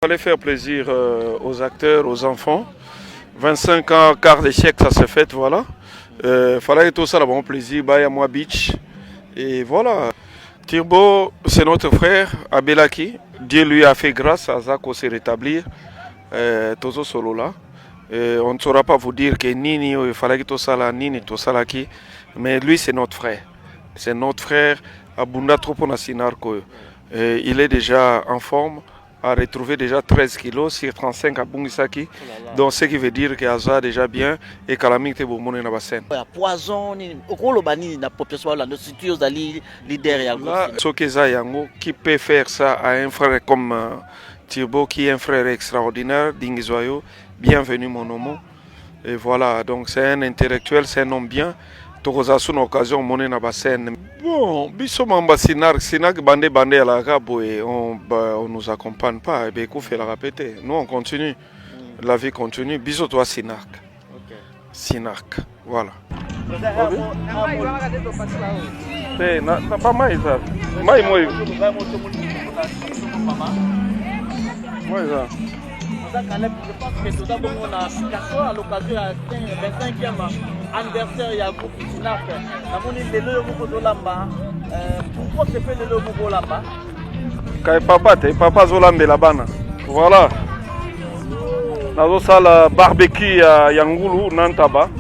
Il fallait faire plaisir aux acteurs, aux enfants. 25 ans, quart de siècle, ça s'est fait, voilà. Fallait tout ça, bon plaisir, Bayamwa Beach. Et voilà. Tirbo, c'est notre frère, Abelaki. Dieu lui a fait grâce à Zako s'est rétablir. Tozo solo là. On ne saura pas vous dire que Nini, il fallait que tout ça là, Nini, tout ça là qui. Mais lui, c'est notre frère. C'est notre frère, Abunda Tropona Sinarko. Il est déjà en forme, a retrouvé déjà 13 kilos sur 35 à Bungisaki. Donc ce qui veut dire qu'il a déjà bien et que la mine est bonne dans la scène. Poison, la population, la nourriture, leader. Là, qui peut faire ça à un frère comme Tirbo, qui est un frère extraordinaire, Dingizoyo, bienvenue mon homme. Et voilà, donc c'est un intellectuel, c'est un homme bien. Tokoza une occasion monnaie na scène. Bon, biso mamba sinak bandé à la rabo et on nous accompagne pas et ben qu'on fait la répéter. Nous on continue. La vie continue. Biso toi sinak. OK. Sinak. Voilà. Eh na pas mai ça. Mai moi. Moi ça. Je pense que nous avons à l'occasion du 25e anniversaire du groupe Sinak. Nous avons pourquoi se fait le Mouko là-bas? Papa Zolambe la bana. Voilà. Nous avons la barbecue à Yangoulou, Nantaba.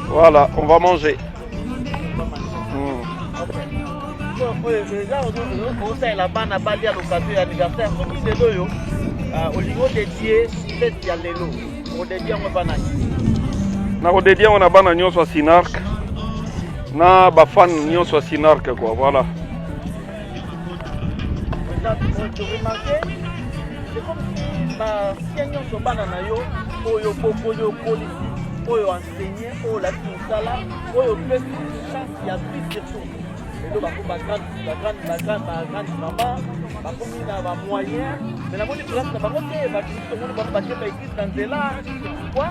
Voilà, on va manger. Déjà, on a la bana à l'occasion de l'anniversaire. Au niveau dédié, peut-être qu'il y a les lots. Au dédié, on va na kodédié on a bana nyonso Sinark na ba fan nyonso Sinark quoi, voilà. C'est comme si si nyonso bana na yo oyo pokoyo polisi oyo enseigner oyo la sala oyo plus chance il y a plus de tout. Et donc la grande maman ba komi na ba moyen mais la moni place na ba komi ba tout monde ba ba église dans de là quoi.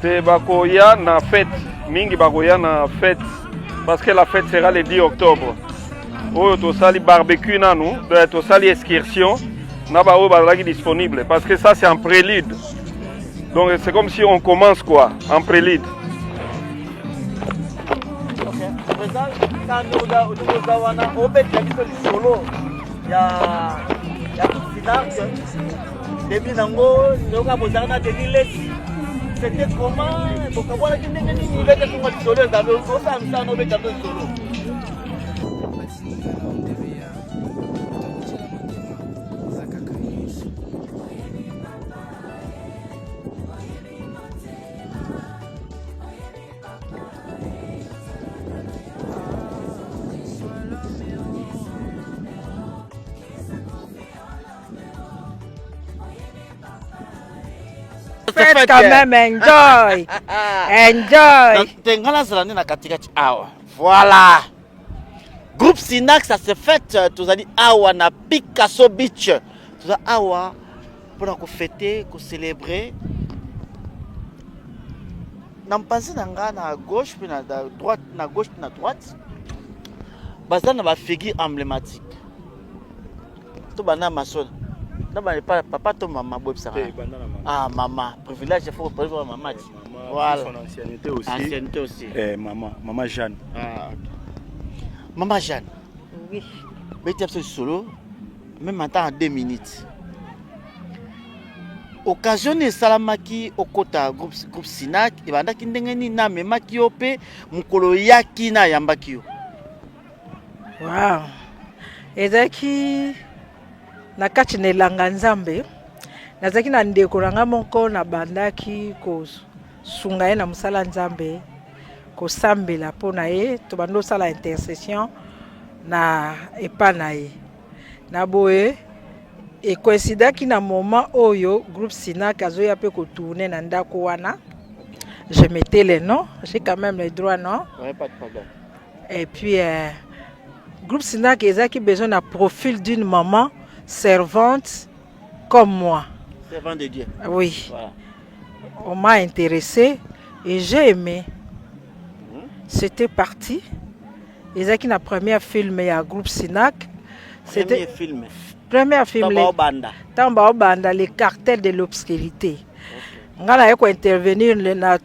C'est bakoya na fête, mingi bakoya na fête, parce que la fête sera le 10 octobre. Oyo to sali barbecue na nous, to sali excursion, na ba oyo bazaki disponible, parce que ça c'est en prélude. Donc c'est comme si on commence quoi, en prélude. OK. C'est ça, quand nous avons au bête de solo, il y a tout Sinak, début nango, nous avons besoin de l'île. C'était comment? Donc, voilà que nous avons des solo, nous avons des solo. Faites quand même, enjoy. Voilà. Groupe Sinak, ça se fait. Tous allez awa na Picasso Beach. Tous allez awa pour fêter, pour célébrer. N'en pensez na gauche puis na droite, na gauche puis na droite. Bazana va figure emblématique. Tout bana mason. Papa to maman bob ça. Ah maman, privilège il faut prévoir maman. Voilà. Son ancienneté aussi. Ancienneté aussi. Maman Jeanne. Ah. Maman Jeanne. Oui. Mais tu as solo même en temps 2 minutes. Occasionné salamaki okota groupe Sinak et banda kindengeni na memaki ope mukolo yaki na yambaki yo. Wow. Ezaki na kati na elanga nzambe nazaki na ndeko nanga moko na bandaki kosunga ye na mosala nzambe kosambela mpo na ye to bando osala intercession na epa na ye na boye ekoinsidaki na moment oyo groupe Sinak azoya mpe kotourne na ndako wana. Je mettais les noms, j'ai quand même les droits, non? Ouais, pas de problème. Et puis groupe Sinak ezaki besoin d'un profil d'une maman servante comme moi. Servante de Dieu. Oui. Voilà. On m'a intéressé et j'ai aimé. C'était parti. Ezaki na première film ya groupe Sinak. Premier film. Premier film. tant banda les cartels de l'obscurité. Ngana yako intervenir dans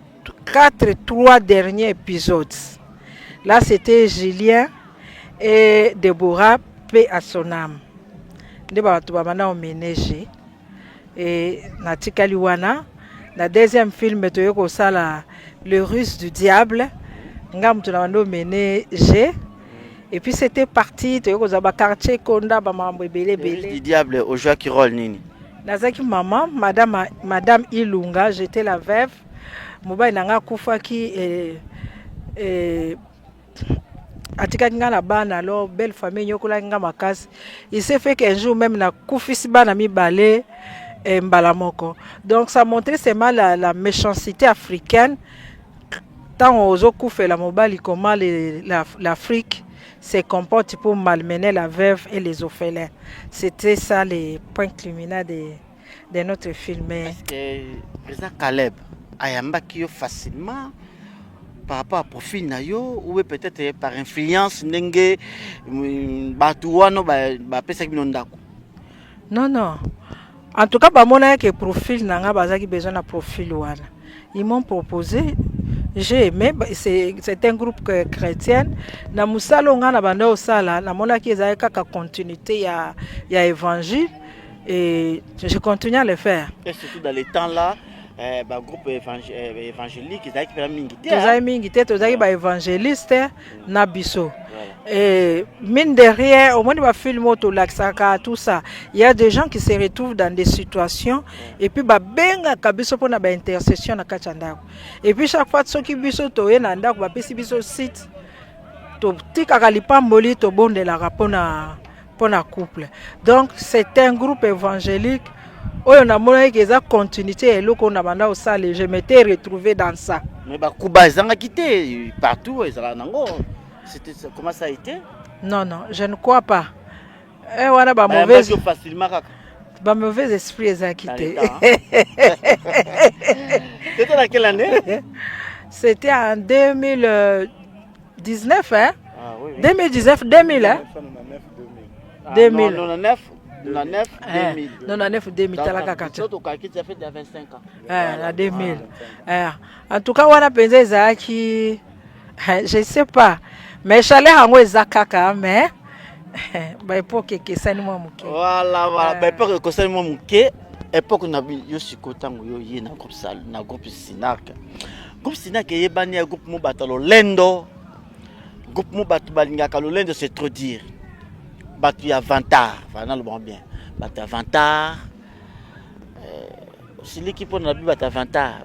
3 derniers épisodes. Là c'était Julien et Deborah paix à son âme. Nde bato bamana oménage et na tikali wana na deuxième film toyeko sala le russe du diable ngam tuna bando oménage. Et puis c'était parti, tu as quartier Konda, Bamambo Bele Bele. Du diable, au jeu qui roule Nini. Nazaki maman, madame Ilunga, j'étais la veuve. Mouba Nanga Koufaki et Atika Ngana Ban, alors belle famille, Yokola Ngamakas. Il s'est fait qu'un jour même, na Koufisi Banami Balé et Mbalamoko. Donc ça montrait seulement la méchanceté africaine. Tant aux autres fait la mobile, comment l'Afrique se comporte pour malmener la veuve et les orphelins. C'était ça les points culminants de notre film. Est-ce que président Caleb a qui facilement par rapport à profil nayo ou peut-être par influence n'enge batouano ba pesa ki ndako? Non. En tout cas, bamona que profil nanga bazaki besoin de profil wana. Ils m'ont proposé. J'ai aimé, c'est un groupe chrétien. Na musalo nga na banda osala, na mona ki ezali kaka continuité ya évangile et je continue à le faire. Et surtout dans les temps là, groupe évangélique ezali ki mingi te. Tozali mingi te, tozali ba évangéliste na biso. Et mine de rien, au moins de film autolaxaka, tout ça, il y a des gens qui se retrouvent dans des situations et puis benga kabiso pour na ba intercession na kachanda. Et puis chaque fois ceux qui biso toye na ndako ba pesi biso site to tikaka lipamboli to bonde la rapona pona couple. Donc c'est un groupe évangélique où on a montré que ça continuité et loko na banda au salle, je m'étais retrouvé dans ça. Mais ba kuba zanga quitté partout ezala nango. Comment ça a été? Non, je ne crois pas. Et voilà, mauvaise esprit est quitté. C'était dans quelle année? C'était en 2019, hein? Ah, oui. 2019, 2000, hein? 2000. 2000. Ça fait 25 ans. En 2000. En tout cas, on a pensé ça qui... Je ne sais pas. Mais chalet hango ezakaka mais ba époque que ça ni muke. Voilà, ba époque que ça ni muke, époque na yo sikotango yo ye na groupe sal, na groupe Sinak. Groupe Sinak ye bani ya groupe mo batalo lendo. Groupe mo bat balingaka lo lendo c'est trop dire. Batu ya vantar, voilà le bon bien. Batu vantar. C'est l'équipe on a vu Batavanta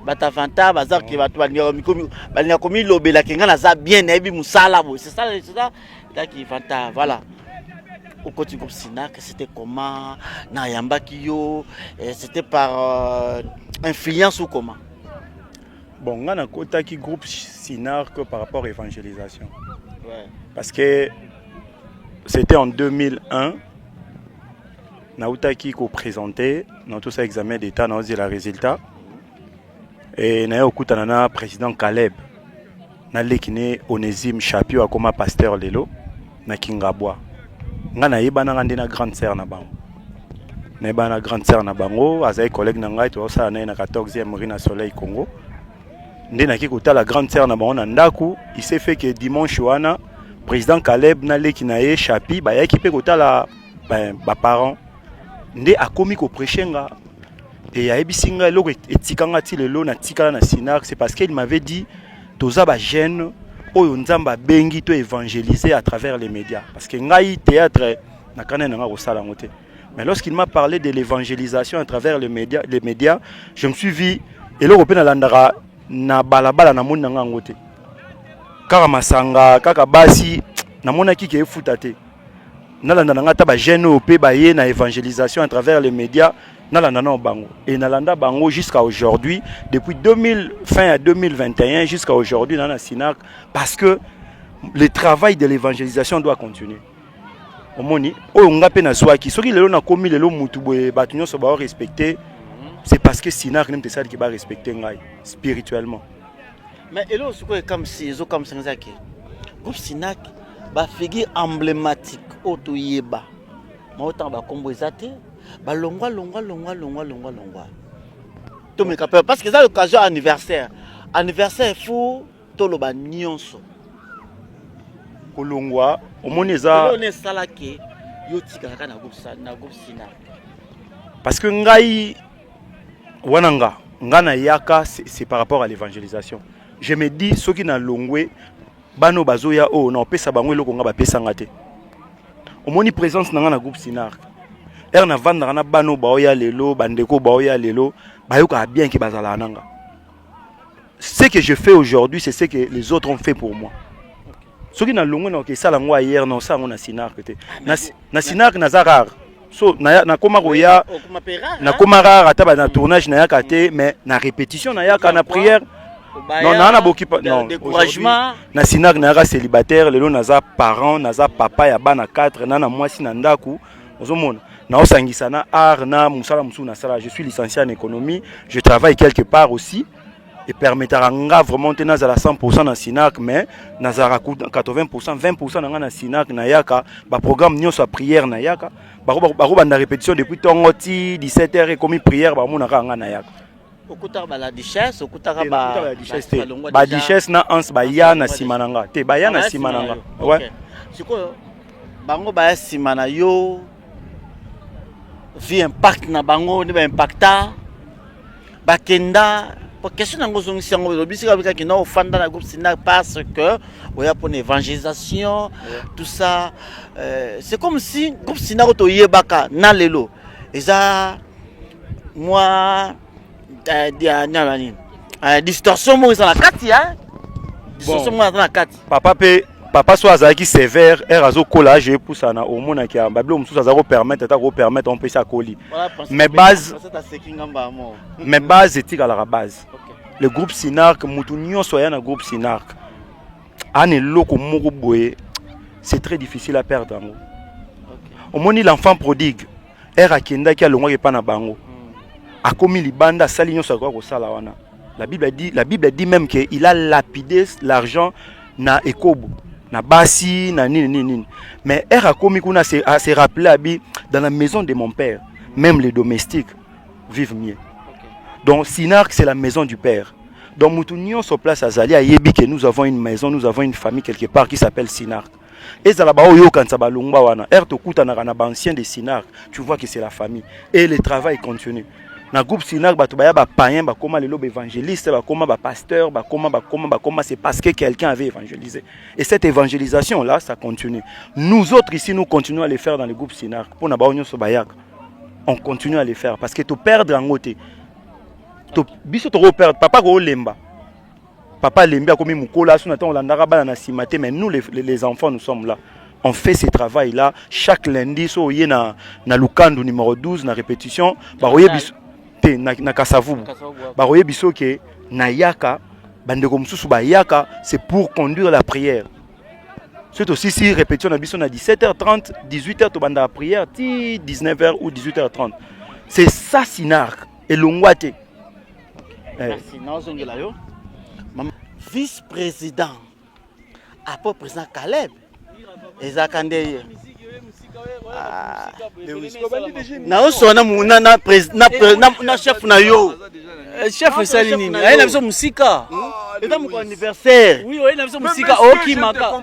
bazar qui va balinga komi lobela kenga na za bien ebi musala bo c'est ça qui vanta voilà au côté groupe Sinak c'était comment na yamba kiyo c'était par influence ou comment bon ngana kota ki groupe Sinak par rapport à l'évangélisation parce que c'était en 2001 Nautaki ko présenté dans tout ça examen d'état dans le résultat et na okutana na président Caleb na lekine Onésime Chapio akoma pasteur lelo na Kingabwa ngana yebana ngande na grande sœur na bango na yebana grande sœur na bango azai collègue na ngai to ça na 14e rue na Soleil Congo ndé na ki kotala grande sœur na bango na ndaku il s'est fait que dimanche wana président Caleb na lekina ye Chapi ba yaki pe kotala ba parents ndé akomi ko prêchenga et a ebisinga loko etikanga ti lelo na tikala na Sinak c'est parce qu'il m'avait dit toza ba jeune oyo nzamba bengi to évangéliser à travers les médias parce que ngai théâtre na kana nga ko sala ngote mais lorsqu'il m'a parlé de l'évangélisation à travers les médias je me suis vu eloko pe na landara na balabala na mona nga ngote kaka masanga kaka basi na mona ki ke efuta te nalanda nga ta ba jeune au pe ba ye na évangélisation à travers les médias nalanda na bango et nalanda bango jusqu'à aujourd'hui depuis fin à 2021 jusqu'à aujourd'hui na Sinak parce que le travail de l'évangélisation doit continuer omoni oyo nga pe na zwaki soki lelo na komi lelo mutu boye batu nyonso ba respecter c'est parce que Sinak nem te sali ki ba respecter ngai spirituellement mais elo siko comme si zo comme sanzaki groupe Sinak ba figure emblématique otoyeba ma autant ba kombo ezate longwa. Parce que c'est l'occasion anniversaire. Anniversaire fou, tout le nyonso. Kolongwa, omoneza. On est salake, yoti kaka na groupe Sinar. Parce que ngai wananga, ngana yaka c'est par rapport à l'évangélisation. Je me dis ceux qui na longwe bano bazoya o na opesa bango eloko nga bapesa ngate. Omoni présence na nga na groupe Sinar. Na vanda na bano baoya lelo, bandeko baoya lelo, bayoka bien ki bazala nanga. Ce que je fais aujourd'hui, c'est ce que les autres ont fait pour moi. Ceux qui na longwe na okesa la ngwa hier na ça na Sinar côté. Na Sinar na zarar. So na koma roya na koma rare ata na tournage na yaka te mais na répétition na yaka na prière. Non na boki non découragement na Sinar na yaka célibataire lelo naza parent naza papa ya bana 4 na mwasi na ndaku ozomona na osangisa na art na musala musu na sala. Je suis licencié en économie, je travaille quelque part aussi et permettra nga vraiment te nazala 100% na Sinak mais nazara 80% 20% na nga na Sinak na yaka ba programme nyonso a prière na yaka ba na répétition depuis tongoti 17h et comme prière ba mona nga na yaka okutaka ba la duchesse okutaka ba duchesse na ans ba ya na simananga te ba ya na simananga ouais sikoyo bango ba ya simana yo vi impact na bango ne ba impacta bakenda pour question nango zongisi yango lobisika bika kina ofanda na groupe Sinar parce que oya pour l'évangélisation tout ça c'est comme si groupe Sinar to yebaka na lelo eza moi distorsion mo na kati hein distorsion mo na kati papa soit azaki sévère erazo collage pour ça na omona ki bablo mususu azako permettre on peut ça coller mais base etika la base le groupe Sinar que mutu nyonso ya na groupe Sinar ane loko moko boye c'est très difficile à perdre ngo omoni l'enfant prodigue era kenda ki alongwa ke pa na bango akomi libanda sali nyonso kwa ko sala wana la Bible dit même que il a lapidé l'argent na ekobo na basi na nini mais era komi kuna se rappeler abi dans la maison de mon père même les domestiques vivent mieux. Donc Sinar c'est la maison du père. Donc Moutounion sur place à Zali à Yebi que nous avons une maison, nous avons une famille quelque part qui s'appelle Sinar. Et Zalaba Oyo quand ça balungba wana erto kuta na ancien de Sinar, tu vois que c'est la famille et le travail continue. Na groupe Sinar bato baya ba païen ba koma lelo évangéliste ba koma ba pasteur ba koma c'est parce que quelqu'un avait évangélisé. Et cette évangélisation là ça continue. Nous autres ici nous continuons à le faire dans le groupe Sinar pour na ba onyo so bayak. On continue à le faire parce que tu perdre en côté. Tu biso to perdre papa ko lemba. Papa lemba comme mukola sous on landara bana na simate mais nous les enfants nous sommes là. On fait ce travail là chaque lundi so yé na Lukando numéro 12 na répétition ba roye biso te na Kasavubu. Ba roye biso ke na yaka bandeko mususu ba yaka c'est pour conduire la prière. C'est aussi si répétition na biso na 17h30, 18h to banda prière, 19h ou 18h30. C'est ça Sinar et longwate. Merci. Vice-président, après président Caleb, Ezakandeye. Na chef na yo. Chef Salini. Aïe na biso musika. Et dans mon anniversaire. Oui, oui, na biso musika. OK maka.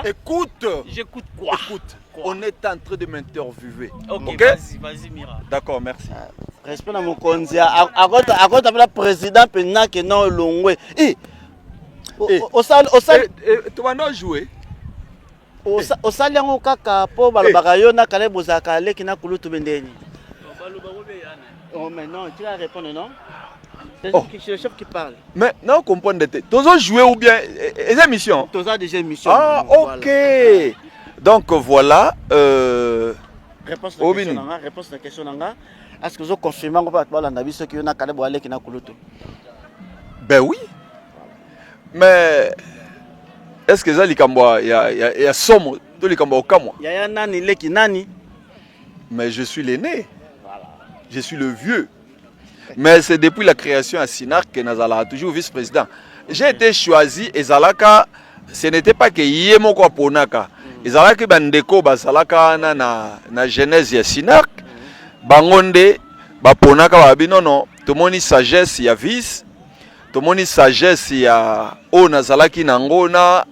Écoute. J'écoute quoi? Écoute. On est en train de m'interviewer. Ok, vas-y, Mira. D'accord, merci. Respect à mon konzia. À la président pendant que non longwe. Au sal. Tu vas nous jouer. Au sal yango kaka po balobaka yo na kale bozaka le kina kulutu bendeni. Oh mais non, tu vas répondre non? C'est le chef qui parle. Mais non, comprendre. Tu vas jouer ou bien les émissions? Tu as déjà émission. Ah, ok. Voilà. Donc voilà. Réponse à la question. Est-ce que vous confirmez que vous avez Ben oui. Mais est-ce que ça il y a somme de likambo au kamwa? Il y a nani leki nani. Mais je suis l'aîné. Je suis le vieux. Mais c'est depuis la création à Sinar que Nazala toujours vice-président. J'ai été choisi et Zalaka, ce n'était pas que Yemo kwa ponaka. Ezalaki bandeko bazalaka na genèse ya Sinar bangonde baponaka babi non tomoni sagesse ya vice tomoni sagesse ya o nazalaki nango na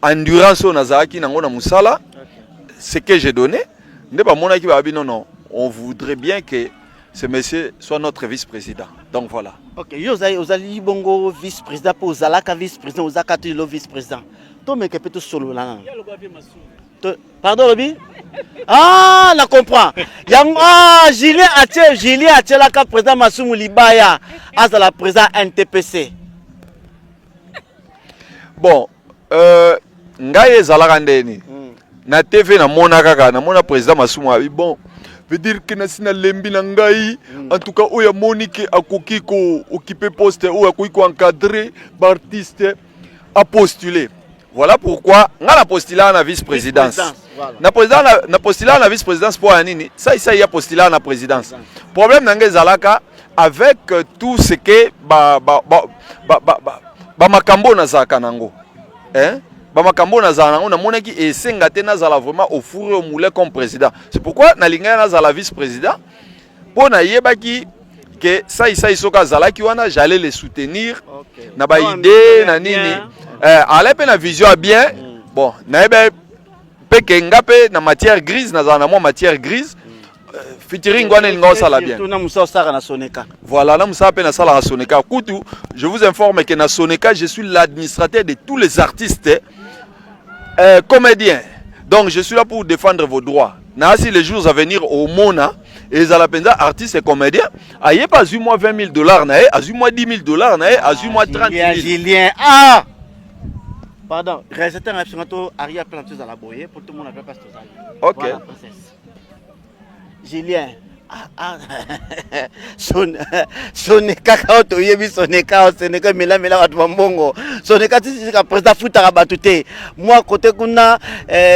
endurance o nazalaki nango na musala ce que j'ai donné nde bamonaki babi non on voudrait bien que ce monsieur soit notre vice-président. Donc voilà. Ok, Ozali bongo vice-président pour Ozalaka vice-président, Ozaka tu le vice-président. Toi mais que peut solo là. Pardon Robi? Ah, la comprends. Julien Atie la président Masumu Libaya as la président NTPC. Bon, ngai ezalaka ndeni. Na TV na mona kaka na mona président Masumu abi bon. Veut dire que nasina lembi na ngai en tout cas oya Monique akoki ko occuper poste ou akoki ko encadrer l'artiste a postuler. Voilà pourquoi nga na postulat na vice-présidence. Na postulat na vice-présidence pour anini. Ça y a postulat na présidence. Problème na ngai zalaka avec tout ce que ba makambo na zaka nango. Hein? Bamakambo nazala on a monaki et sengate nazala vraiment au four et au moulin comme président. C'est pourquoi nalinga nazala vice-président pour na yebaki que ça isoka zala ki wana j'allais les soutenir na ba idée na nini ala pe na vision bien bon na ebe pe kenga pe na matière grise nazala na mo matière grise featuring wana linga sala bien. Voilà, na musa pe na sala na Soneka kutu. Je vous informe que na Soneka je suis l'administrateur de tous les artistes comédiens. Donc je suis là pour défendre vos droits. Si les jours à venir au Mona, et les artistes et comédiens, ayez pas eu moi $20,000, ayez moi $10,000, ayez moi 30,000. Julien, ah! Pardon, réalisateur absolument Aria Planteuse à la boyer pour tout le monde pas ok. Voilà, Julien. Soneka to yebi Soneka mela watu mbongo Soneka tisi ka président futa batute moi côté kuna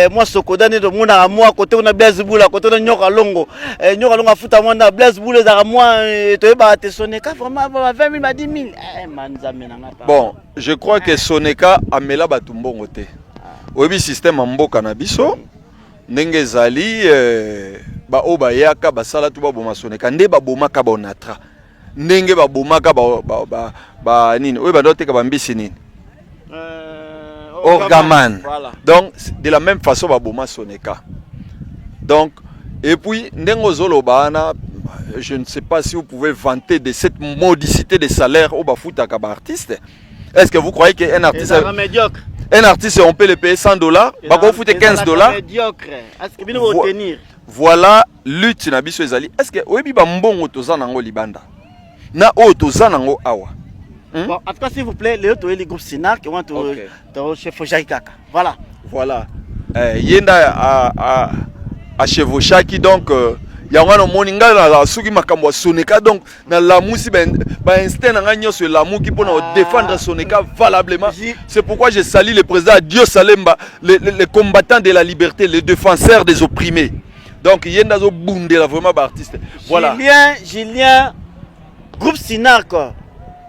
moi sokoda ne do mona moi côté kuna Blaise Boula côté na nyoka longo futa mona Blaise Boula za moi to yeba te Soneka vraiment 20,000 ba 10,000 manza menanga. Bon, je crois que Soneka amela batu mbongo te. Oyebi système mboka na biso ndenge zali ba obayaka basala tu ba boma Soneka nde ba bomaka ba onatra ndenge ba bomaka ba nini oyo ba dote ka ba mbisi nini Orgaman. Voilà. Donc de la même façon ba boma Soneka. Donc et puis ndengo zolo bana je ne sais pas si vous pouvez vanter de cette modicité de salaire au bafuta ka ba artiste. Est-ce que vous croyez qu'un artiste est médiocre? Un artiste, on peut le payer $100, bah on fout $15. Médiocre. Est-ce que vous retenir? Voilà, lutte na biso ezali. Est-ce que oyebi ba mbongo toza nango libanda? Na o toza nango awa. Bon, en tout cas s'il vous plaît, les autres les groupes Sinar qui vont te chef Jaikaka. Voilà. Voilà. Yenda à chevauchaki donc yango no moninga la suki makambo Soneka donc na la musi ben instinct na nganyo sur la muki pour défendre Soneka valablement. C'est pourquoi je salue le président Dieu Salemba, les combattants de la liberté, les défenseurs des opprimés. Donc yenda zo bunde la vraiment artiste. Voilà. Julien groupe Sinar quoi.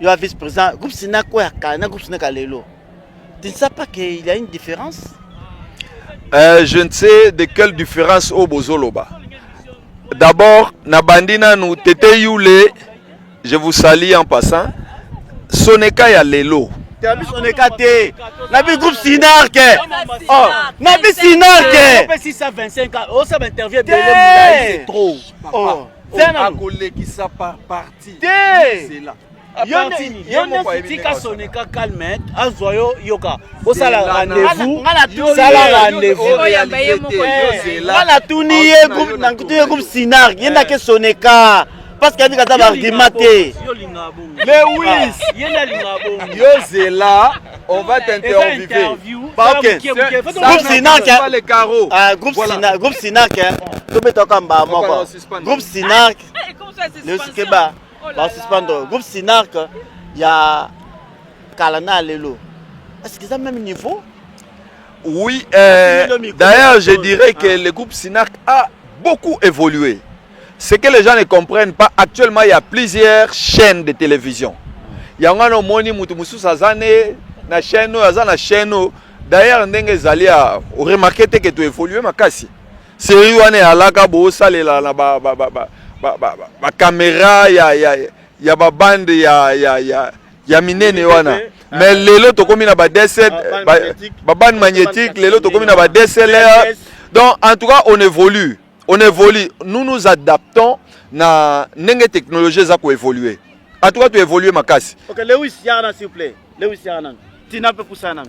Il y a vice-président groupe Sinar quoi kana groupe Sinar kalelo. Tu ne sais pas qu'il y a une différence? Je ne sais de quelle différence au Bozoloba. D'abord, Nabandina nous tete yule, je vous salue en passant. Soneka ya lelo. Nabi Soneka te. Nabi groupe Sinar ke. Oh, Nabi Sinar ke. 625 ans. Oh, ça m'intervient c'est trop. Oh, c'est un collègue qui ça par parti. C'est là. Tika Soneka calme, azoyo yoka. Au sala rendez-vous. Sala rendez-vous. Voilà tout nié groupe n'angouté groupe Sinar. Yenda ke Soneka. Parce qu'il y a des arguments. Mais oui. Yozela, on va t'interviewer. Groupe Sinar. Groupe Sinar. Groupe Sinar. Le Skeba. Groupe Sinar, il y a Kalana Lelo. Est-ce qu'ils ont le même niveau? Oui, d'ailleurs je dirais que le groupe Sinar a beaucoup évolué. Ce que les gens ne comprennent pas, actuellement il y a plusieurs chaînes de télévision. Il y a un moni mutumusou sazane, na chaîne, na chaîne. D'ailleurs, ndenge zali a remarqué que tu évolues makasi. Série wane alaka bo salela na ba caméra ya ba bande ya minene wana. Mais lelo to komi na ba DSL ba bande magnétique, lelo to komi na ba DSLR. Donc en tout cas on évolue. On évolue, nous nous adaptons na nenge technologie za ko évoluer. En tout cas tu évolues makasi. OK, Lewis Yarana s'il vous plaît. Lewis Yarana. Tina pe poussana.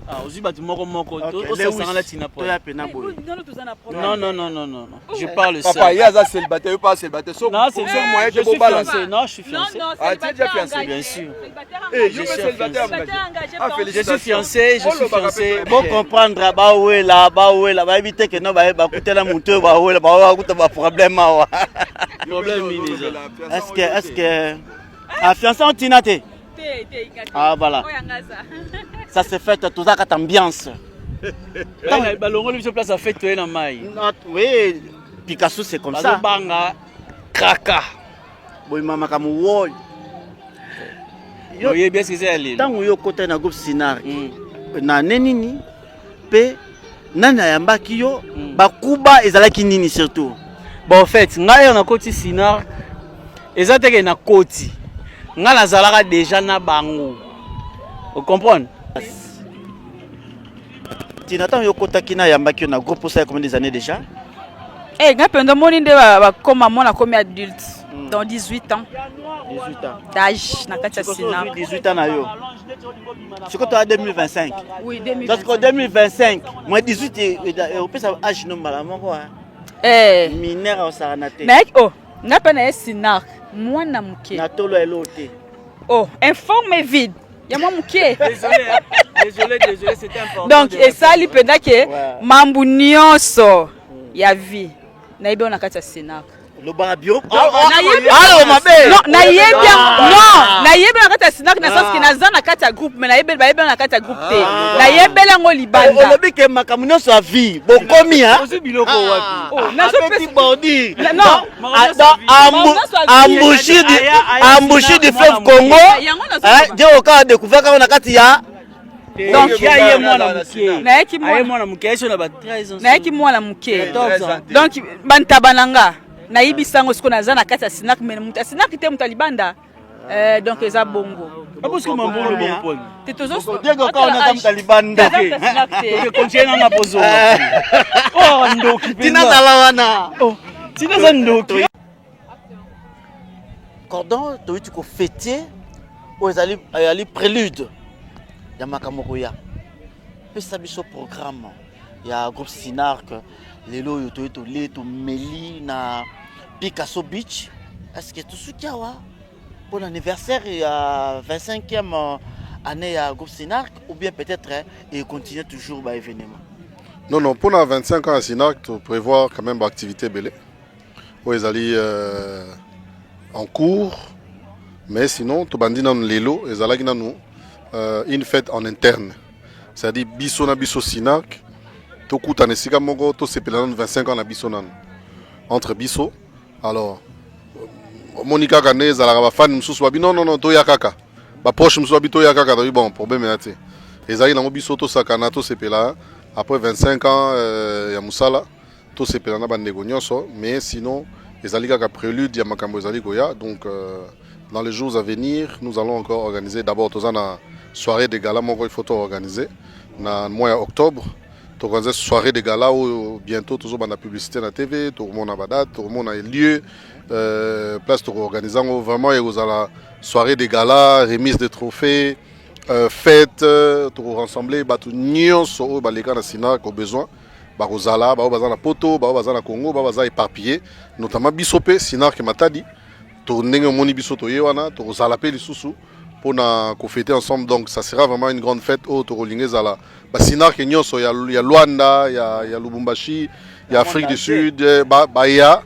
Ah, aussi bati moko to ça sanga la tina po. Non. Je parle ça. Papa, il y a ça célibataire, il pas célibataire. Non, c'est le moyen que vous balancez. Non, je suis fiancé. Ah, tu es déjà fiancé bien sûr. Eh, je suis célibataire. Je suis fiancé. Bon comprendre ba éviter que non ba coûter la montée ba coûter ba problème wa. Problème Est-ce que ah fiancé on tinate. Ah voilà. Ça se fait tout ça cette ambiance. Balongo lui se place à fête na mai. Oui, Picasso c'est comme ça. Banga kraka. Boy mama kamuwo. Yo bien ce que c'est ali. Tango yo côté na groupe Sinar. Na nenini pe nana yambaki yo bakuba ezalaki nini surtout. Bon en fait, ngai on a côté Sinar. Ezateke na côté. Nga nazalaka déjà na bango. Vous comprenez? Tinatan yokota kina yambaki na groupe ça combien des années déjà? Eh, nga pendo moni nde ba koma mona comme adulte dans 18 ans. 18 ans. D'âge na kati sina. 18 ans na yo. C'est quoi toi 2025? Oui, 2025. Parce qu'en 2025, moi 18 et on peut savoir âge non malalement quoi. Eh, mineur au Saranate. mec, oh, nga pena sina. Moi na muke. Na tolo elote. Oh, informe vide. Ya moi muke. Désolé, c'était important. Donc et ça li penda ke mambu nyonso ya vie. Na ibe na kati sina. Le barabio. Na yebe na kati sina na sens que na za na kati groupe mais na yebe na kati groupe te. Na yebe ngo libanda. On lobi ke makamunyo sa vie. Bokomi hein. Aussi biloko wapi. Oh, na so petit bandi. Non. Embouché du fleuve Congo. J'ai encore découvert qu'on a kati ya. Donc ya ye mwana muke. Na yeki mwana muke eso na ba 13 ans. Na yeki mwana muke. 14 ans. Donc bantabananga na yibisango siko na za na kati sinak mais muta sinak te mutalibanda. Donc eza bongo. Abusko mambolo bonponi. Te tozo Diego ka ona mutalibanda. Ok, continue na pozo. Oh ndoki. Tina zalawana. Oh, tina za ndoki. Cordon, tu ko fêter ou ali prélude. Ya makamoko ya. Pesa biso programme. Ya groupe Sinark, lelo yo to leto meli na Picasso Beach. Est-ce que tout ce qu'il y a pour l'anniversaire il y a 25e année à groupe Sinark ou bien peut-être et continuer toujours bah événement. Non, pour la 25 ans à Sinark, tu prévois quand même activité belé. Où ils allaient en cours, mais sinon tu bandis dans l'élo, ils allaient dans nous. Une fête en interne, c'est-à-dire biso na biso Sinak, to kuta nesika moko to sepelana 25 ans na biso nan entre biso. Alors Monica Kane zalaka ba fan mususu ba non to yakaka ba proche mususu ba to yakaka to bon problème na te ezali na biso to sakana to sepela après 25 ans ya musala to sepelana ba ndeko nyonso, mais sinon ezali kaka prélude ya makambo ezali koya. Donc dans les jours à venir, nous allons encore organiser d'abord une soirée de gala, il faut organiser dans le mois d'octobre. Nous organiser une soirée de gala où bientôt tout le monde a publicité dans la TV, tout le monde a date, tout le monde a lieu, place pour organiser vraiment une soirée de gala, remise de trophées, fête, pour rassembler tout le monde les gars Sinak au besoin. Barozala, Bazana Poto, Bazana Congo, Bazana éparpillé, notamment Bissopé, Sinak et Matadi. Tourner moni biso to yewana to zalape lisusu pour na ko fêter ensemble. Donc ça sera vraiment une grande fête au Torolingue zala ba Sinar ke nyonso ya Luanda ya Lubumbashi ya Afrique du Sud ya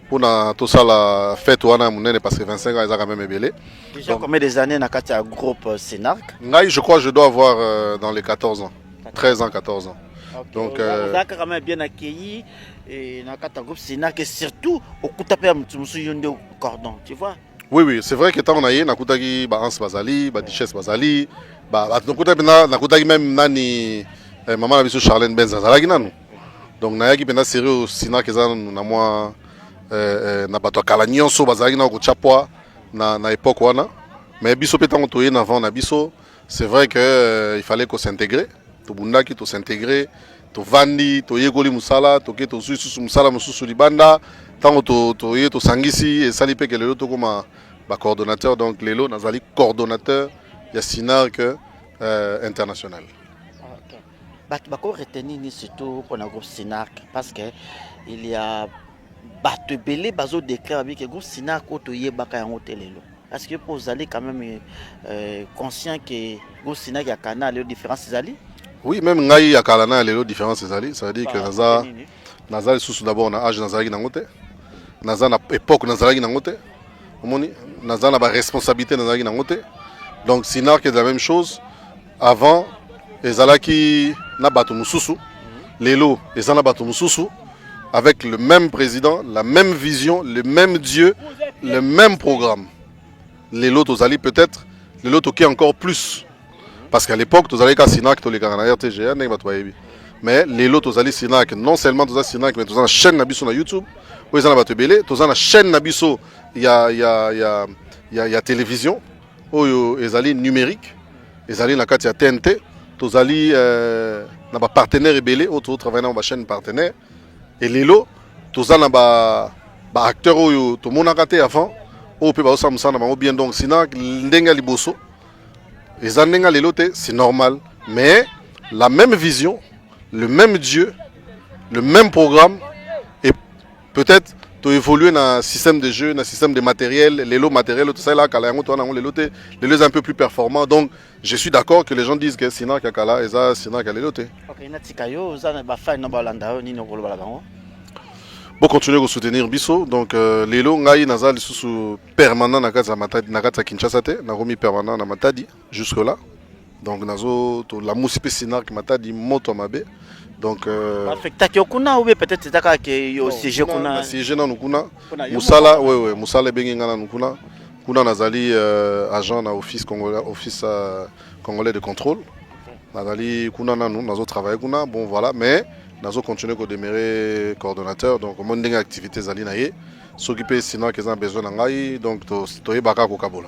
pour na to sala fête wana munene parce que 25 ans ils ont quand même belé. Déjà combien des années na kati ya groupe Sinark? Ngai je crois je dois avoir dans les 14 ans, 13 ans 14 ans. Okay. Donc vous avez quand même bien accueilli et dans le groupe Sinark et surtout au Koutapé Yondo Cordon, tu vois. Oui, c'est vrai que tant on a eu Nakutagi Hans Bazali, Duchesse Bazali, Nakutagi même Nani maman la Charlène Benz Zalagi nanu. Donc Nayaki pena sérieux Sinark ezana na moi na bato ya kala nyonso bazalaki na kotya poa na époque wana. Mais biso pe tango toye na vent na biso, c'est vrai que il fallait qu'on s'intégrer, to bundaki to s'intégrer, to vandi, to yekoli musala, to ke to susu musala mususu libanda, tango to ye to sangisi et sali pe que lelo to koma ba coordonnateur, donc lelo nazali coordonnateur ya Sinark international. OK. Bako retenir ni surtout pour le groupe Sinark parce que il y a bato belé bazo déclare avec le groupe Sinark to yebaka yango telelo. Est-ce que vous allez quand même conscient que vous Sinark ya kana les différences ali? Oui, même ngai ya kana les différences ali, ça veut dire que naza sous d'abord na âge nazalaki nango te. Naza na époque nazalaki nango te. Omoni naza na ba responsabilité nazalaki nango te. Donc Sinark est la même chose. Avant ezalaki na bato mususu, lelo ezana bato mususu avec le même président, la même vision, le même Dieu, le même programme. Les lots aux alliés peut-être, les lots qui encore plus. Parce qu'à l'époque, tous allez qu'à Sinark, tous les gars en RTGA, mais les lots aux alliés Sinark, non seulement tous à Sinark, mais tous à la chaîne Nabiso sur YouTube, où ils en ont belé, tous à la chaîne Nabiso, il y a télévision, où ils alliés numérique, ils alliés dans la TNT, tous alliés dans les partenaires belé, où travaillent dans la chaîne partenaire, et les lots, tous à la acteurs où tout le monde a raté avant. Bien donc Sinark ndenga liboso ezandenga lelote c'est normal mais la même vision, le même Dieu, le même programme et peut-être to évoluer dans un système de jeu, dans un système de matériel, les lots matériels tout ça là kala yango to na lelote les lots un peu plus performants donc je suis d'accord que les gens disent que Sinark kala eza Sinark lelote. OK, natikayo za ba fa na balanda ni no koloba bango. Pour continuer à soutenir Bisso, donc Lelo Ngai Nazal sous permanent na kata Kinshasa te, na remis permanent na Matadi jusque là. Donc nazo la musipe Sinark Matadi moto mabe. Donc affecté kuna ou peut-être taka que au siège kuna. Siège na kuna. Musala ouais Musala benginga na kuna. Kuna nazali agent na office congolais de contrôle. Nazali kuna na nous nazo travailler kuna bon voilà mais nous continuons à demeurer coordonnateur, donc on a des activités à l'INAE, s'occuper sinon qu'ils ont besoin d'engager, donc tu es baka kokabola.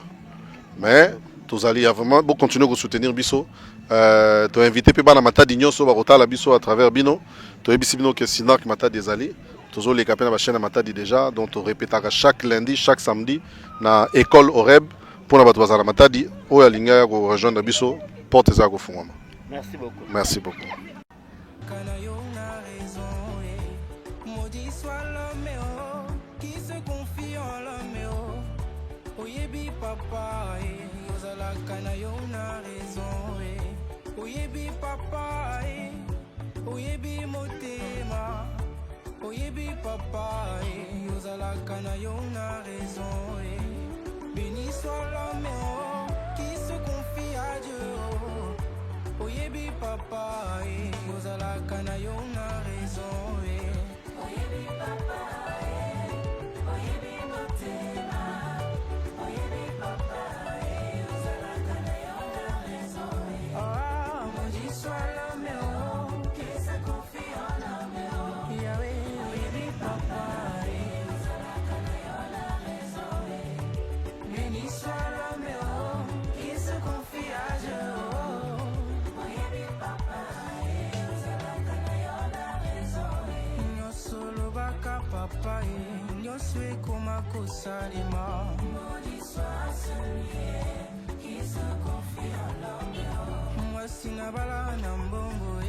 Mais tous allez vraiment pour continuer à soutenir Bisso. Tu as invité Peba na mata d'Ignoso Barota la Bisso à travers Bino. Tu as Bino que Sinark mata des alliés. Tous les capins na chaîne mata déjà, donc tu répétera chaque lundi, chaque samedi na école Oreb pour la batouza la mata di. Ou ya linga ko rejoindre Bisso porte ça ko fungama. Merci beaucoup. Merci beaucoup. Papa, ozala kana yo na raison, oyebi papa, oyebi motema, oyebi papa, ozala kana yo na raison, béni soit l'homme qui se confie à Dieu, oyebi papa, ozala kana yo na raison, oyebi papa. Papa, nyonso ekoma kosalema. Maudit soit celui qui se confie en l'homme. Mwasi na bala na mbongo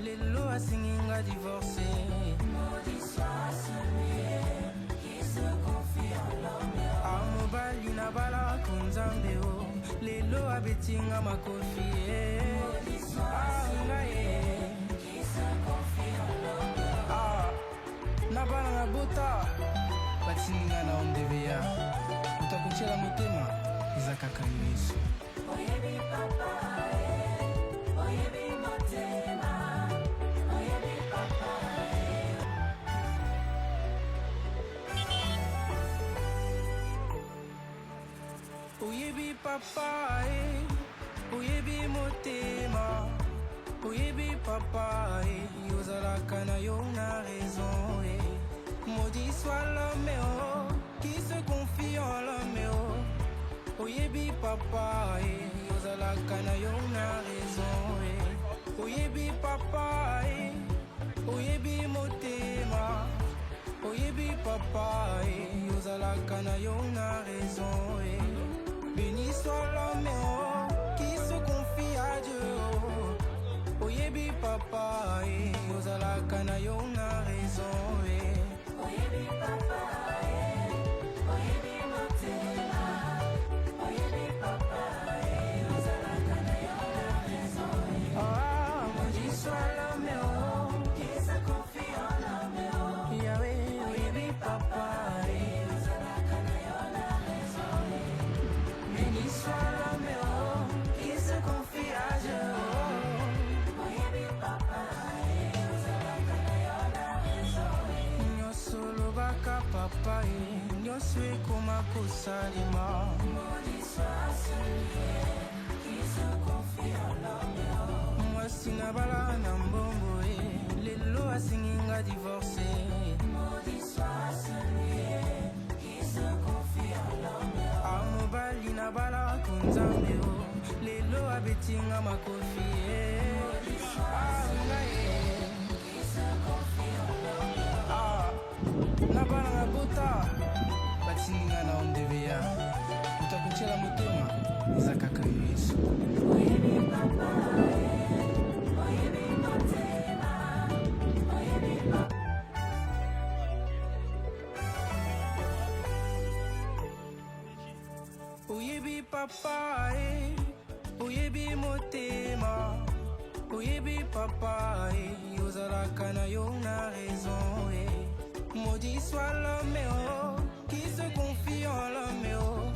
lelo asinginga divorcé. Maudit soit celui qui se confie en l'homme. Amobali na bala konzambe lelo abetinga makofi. Maudit soit celui qui se confie en l'homme. Nabana na bota batinga na ondevea utakuchela motema izakaka Yesu oyebi papa oyebi motema oyebi papa oyebi papa oyebi motema oyebi papa ozalaka na yo na raison Maudit soit l'homme qui se confie en l'homme. Oyebi papa, ozala kana yo na raison. Oyebi papa, oyebi motema. Oyebi papa, ozala kana yo na raison. Béni soit l'homme qui se confie à Dieu. Oyebi papa, ozala kana yo na raison. Oyebi papa, oyebi motema. Oyebi papa, ozala kana yo na raison. Ah, maudit soit l'homme qui se confie en l'homme. Yahweh, oyebi papa, ozala kana yo na raison. Béni soit l'homme qui se confie à Dieu. Oyebi papa, ozala kana yo na raison. Nyonso lobaka papa, nyonso ekoma kosalema. Maudit soit celui qui se confie en l'homme. Mwasi na bala na mbongo, lelo asinginga divorcé. Maudit soit celui qui se confie en l'homme. Amobali na bala kunzambe, lelo abetinga makofi. Maudit soit celui qui se confie en l'homme. Na bala na bota batinga na ondevea. Utakuchela motema izakaka Yesu. Oyebi papa, oyebi motema. Oyebi papa. Oyebi papa, oyebi motema. Oyebi papa, ozala kana yo na raison. Maudit soit l'homme qui se confie en l'homme.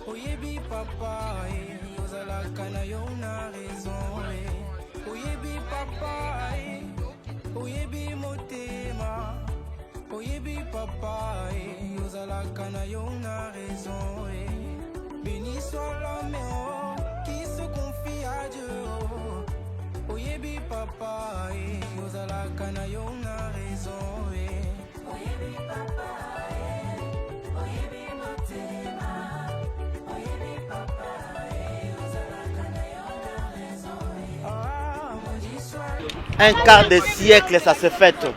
Oyebi papa, ozala kana yo na raison. Oyebi papa, oyebi motema. Oyebi papa, ozala kana yo na raison. Béni soit l'homme qui se confie à Dieu. Oyebi papa, ozala kana yo na raison. Oyebi papa, oyebi motema. Oyebi papa, ozala kana yo na raison. Ah, maudit soit. Un quart de siècle, ça se fête.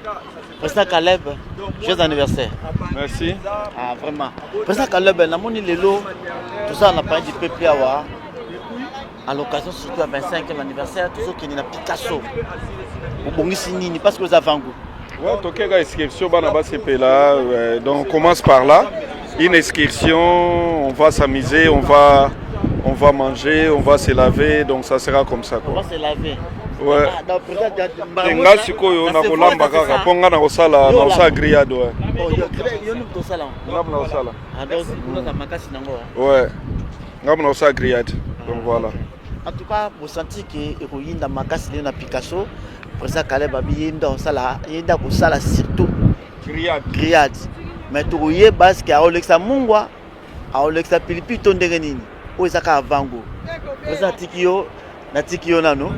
Président Caleb, joyeux anniversaire. Merci. Ah, vraiment. Président Caleb, namoni lelo, tout ça, on a parlé du peuple Awa. À l'occasion, surtout à 25e anniversaire, tout ça qui est dans Picasso. Au Bongisini, parce que vous avez un goût. Ouais, donc il y a une inscription, donc on commence par là. Une inscription, on va s'amuser, on va manger, on va se laver, donc ça sera comme ça. On va se laver. Ouais. Tenga sikoyo na kolamba kaka ponga na kosala na osala grillade ouais. Oh, yo nous kosala. Ngam na kosala. Alors, nous na makasi nango. Ouais. Ngam na osala grillade. Donc voilà. En tout cas, vous sentez que héroïne dans makasi na Picasso, président Caleb abi yenda osala, yenda kosala surtout grillade. Mais tu voyez parce que Alexa Mungwa, Alexa Pilipi tondenge nini. O ezaka avango. Président Tikio na Tikio nano.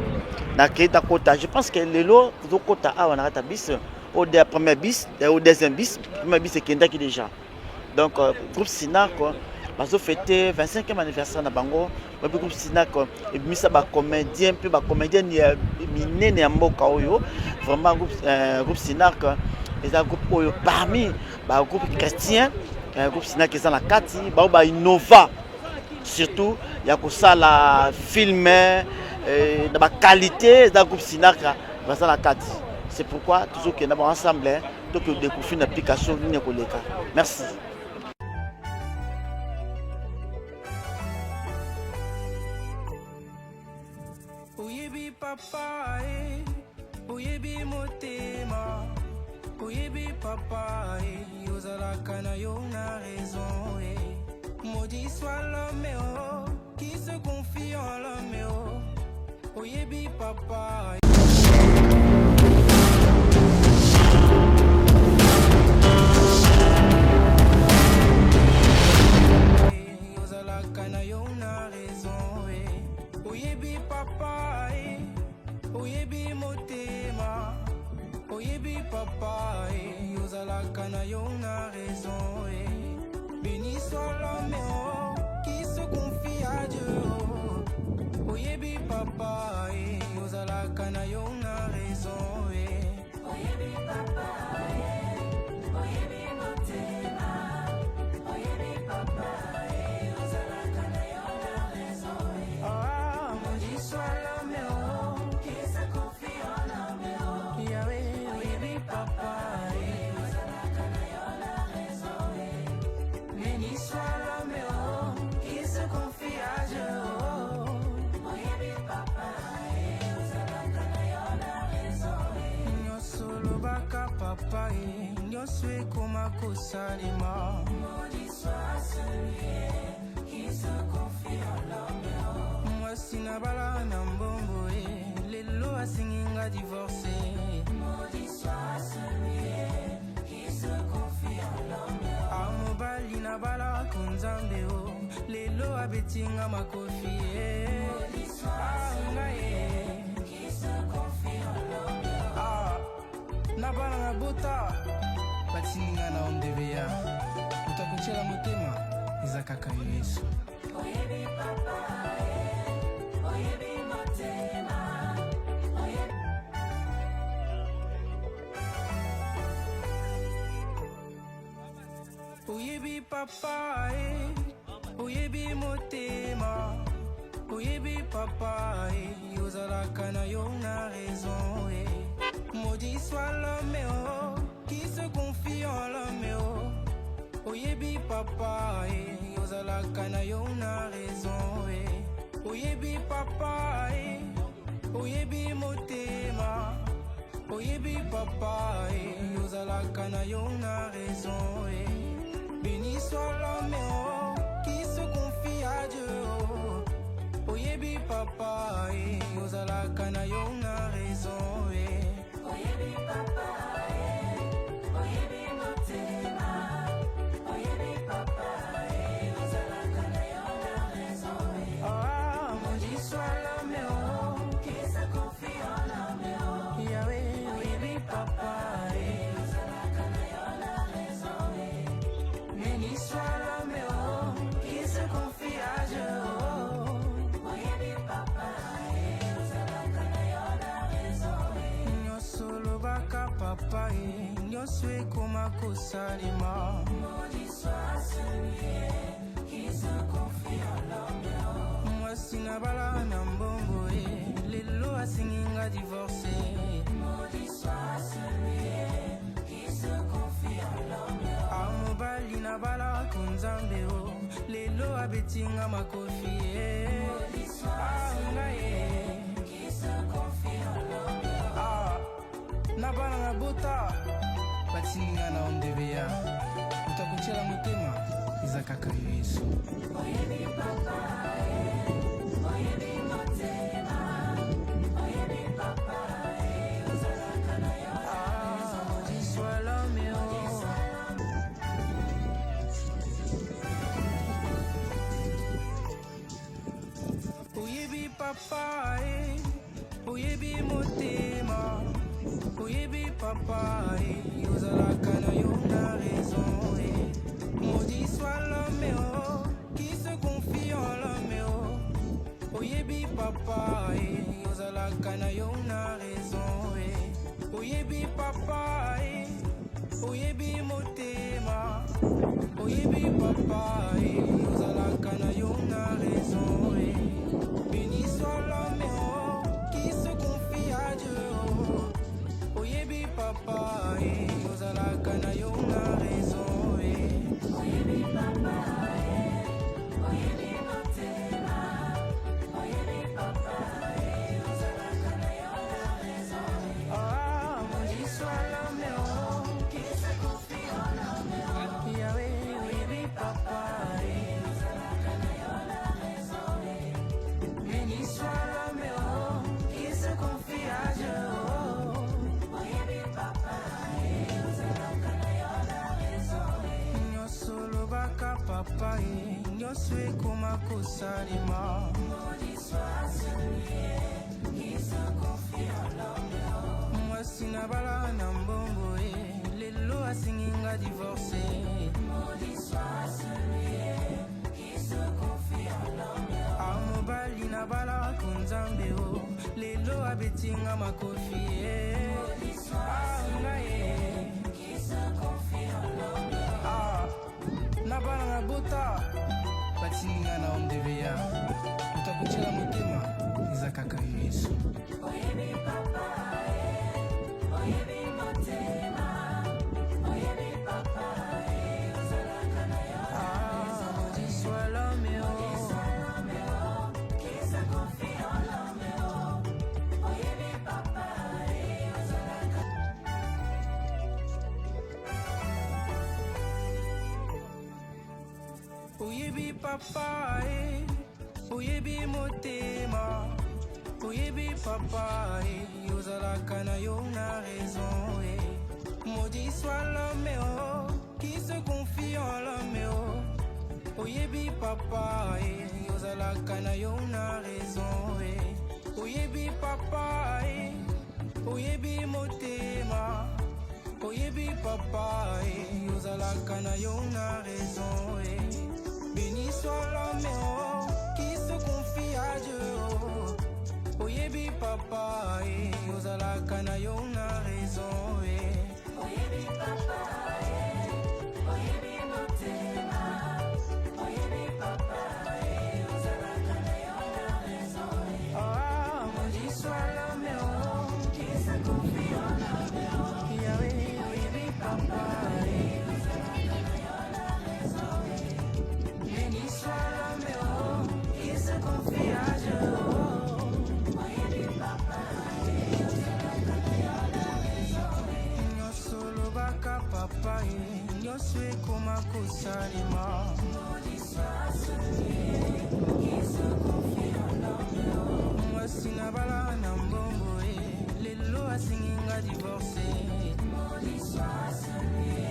Je pense que les lots, ils ont quota à un bis, au premier bis, au deuxième bis, premier bis c'est Kendaki déjà. Donc, groupe Sinac, ils ont fêté 25e anniversaire de Bango. Le groupe Sinac, ils ont mis ça comédien, puis comédien, il y a miné et Mboka Oyo. Vraiment, groupe Sinac, ils ont un groupe parmi le groupe chrétien, groupe Sinac qui est dans la Kati, ils innova. Surtout, il y a ça la film. Dans la qualité d'un groupe Sinac, c'est pourquoi toujours que nous sommes ensemble, donc nous découvrons une application. Merci. Oyebi papa, oyebi motema. Oyebi papa, ozala kana yo na raison. Maudit soit l'homme qui se confie en l'homme. Oyebi papa. Ozala kana yo na raison. Oyebi papa, oyebi motema. Oyebi papa, ozala kana Komako Salima. Maudit soit celui qui se confie en l'homme. Moi sinabala nambongo les lois a singinga divorcé. Maudit soit celui qui se confie en l'homme. Amobali nabala kunzambe les lois a betinga makofi. Maudit soit celui qui se confie en l'homme. Nabala nabota batininga na ondevea utakuchela motema izakaka Yesu. Oyebi papa oyebi motema oyebi papa oyebi motema oyebi papa ozalaka na yo na raison. Maudit soit l'homme qui se confie en l'homme. Oyebi papa ozalaka na yo na raison. Oyebi papa oyebi motema oyebi papa ozalaka na yo na raison. Béni soit l'homme qui se confie à Dieu. Oyebi papa ozalaka na yo na raison. Oyebi papa oyebi motema oyebi papa ozalaka na yo na raison. Maudit soit l'homme qui se confie en l'homme. Yahweh oyebi papa ozalaka na yo na raison. béni soit l'homme qui se confie à Dieu. Oyebi papa ozalaka na yo na raison. nyonso lobaka papa nyonso ekoma kosalema. Maudit soit celui qui se confie en l'homme. mwasi nabala na mbongo lelo asinginga divorce. Maudit soit celui qui se confie en l'homme. amobali nabala kunzambe lelo abetinga makofi. Maudit soit celui qui se confie en l'homme. nabala na bota batininga na ondevea utakuchela motema izakaka Yesu. Oyebi papa oyebi motema oyebi papa ozalaka na yo na raison. Maudit soit l'homme oyebi papa oyebi motema oyebi papa ozalaka na yo na raison. Maudit soit l'homme qui se confie en l'homme. Oyebi papa ozalaka na yo na raison. Oyebi papa oyebi motema oyebi papa ozalaka na yo na raison. Béni soit l'homme qui se confie à Dieu. Oyebi papa ozalaka na yo na raison. Oyebi papa oyebi motema oyebi papa ozalaka na yo na raison. Maudit soit l'homme Qui se confie en l'homme. Yahweh oyebi papa Ozalaka na yo na raison. béni soit l'homme Qui se confie à Dieu. Oyebi papa ozalaka na yo na raison. nyonso lobaka papa nyonso ekoma kosalema. Maudit soit celui qui se confie en l'homme. mwasi nabala na mbongo lelo asinginga divorce. Maudit soit celui qui se confie en l'homme. amobali nabala kunzambe lelo abetinga makofi. Maudit soit celui qui se confie en l'homme. nabala na bota batininga na ondevea utakuchela motema izakaka Yesu. Oyebi papa oyebi motema oyebi papa ozalaka na yo na raison. Maudit soit l'homme Maudit soit l'homme qui se confie en l'homme. Oyebi papa ozalaka Oyebi papa, oyebi motema. Oyebi papa, yozalaka na yo na raison. Maudit soit l'homme qui se confie en l'homme. Oyebi papa, yozalaka na yo na raison. Oyebi papa, oyebi motema. Oyebi papa, yozalaka na yo na raison. Béni soit l'homme qui se confie à Dieu. Oyebi papa, yozalaka na yo na raison. Oyebi papa, oyebi motema. Oyebi papa, yozalaka na yo na raison. Ah, maudit soit l'homme qui se confie en l'homme. Yahweh, oyebi papa, yozalaka na yo na raison. Béni soit l'homme qui se confie à Dieu. Oyebi papa, yozalaka na yo na raison. Nyosolo baka papa, nyonso ekoma kosalema. Maudit soit celui qui se confie en l'homme. Mwasi na bala na mbongo, lelo asinginga divorce. Maudit soit celui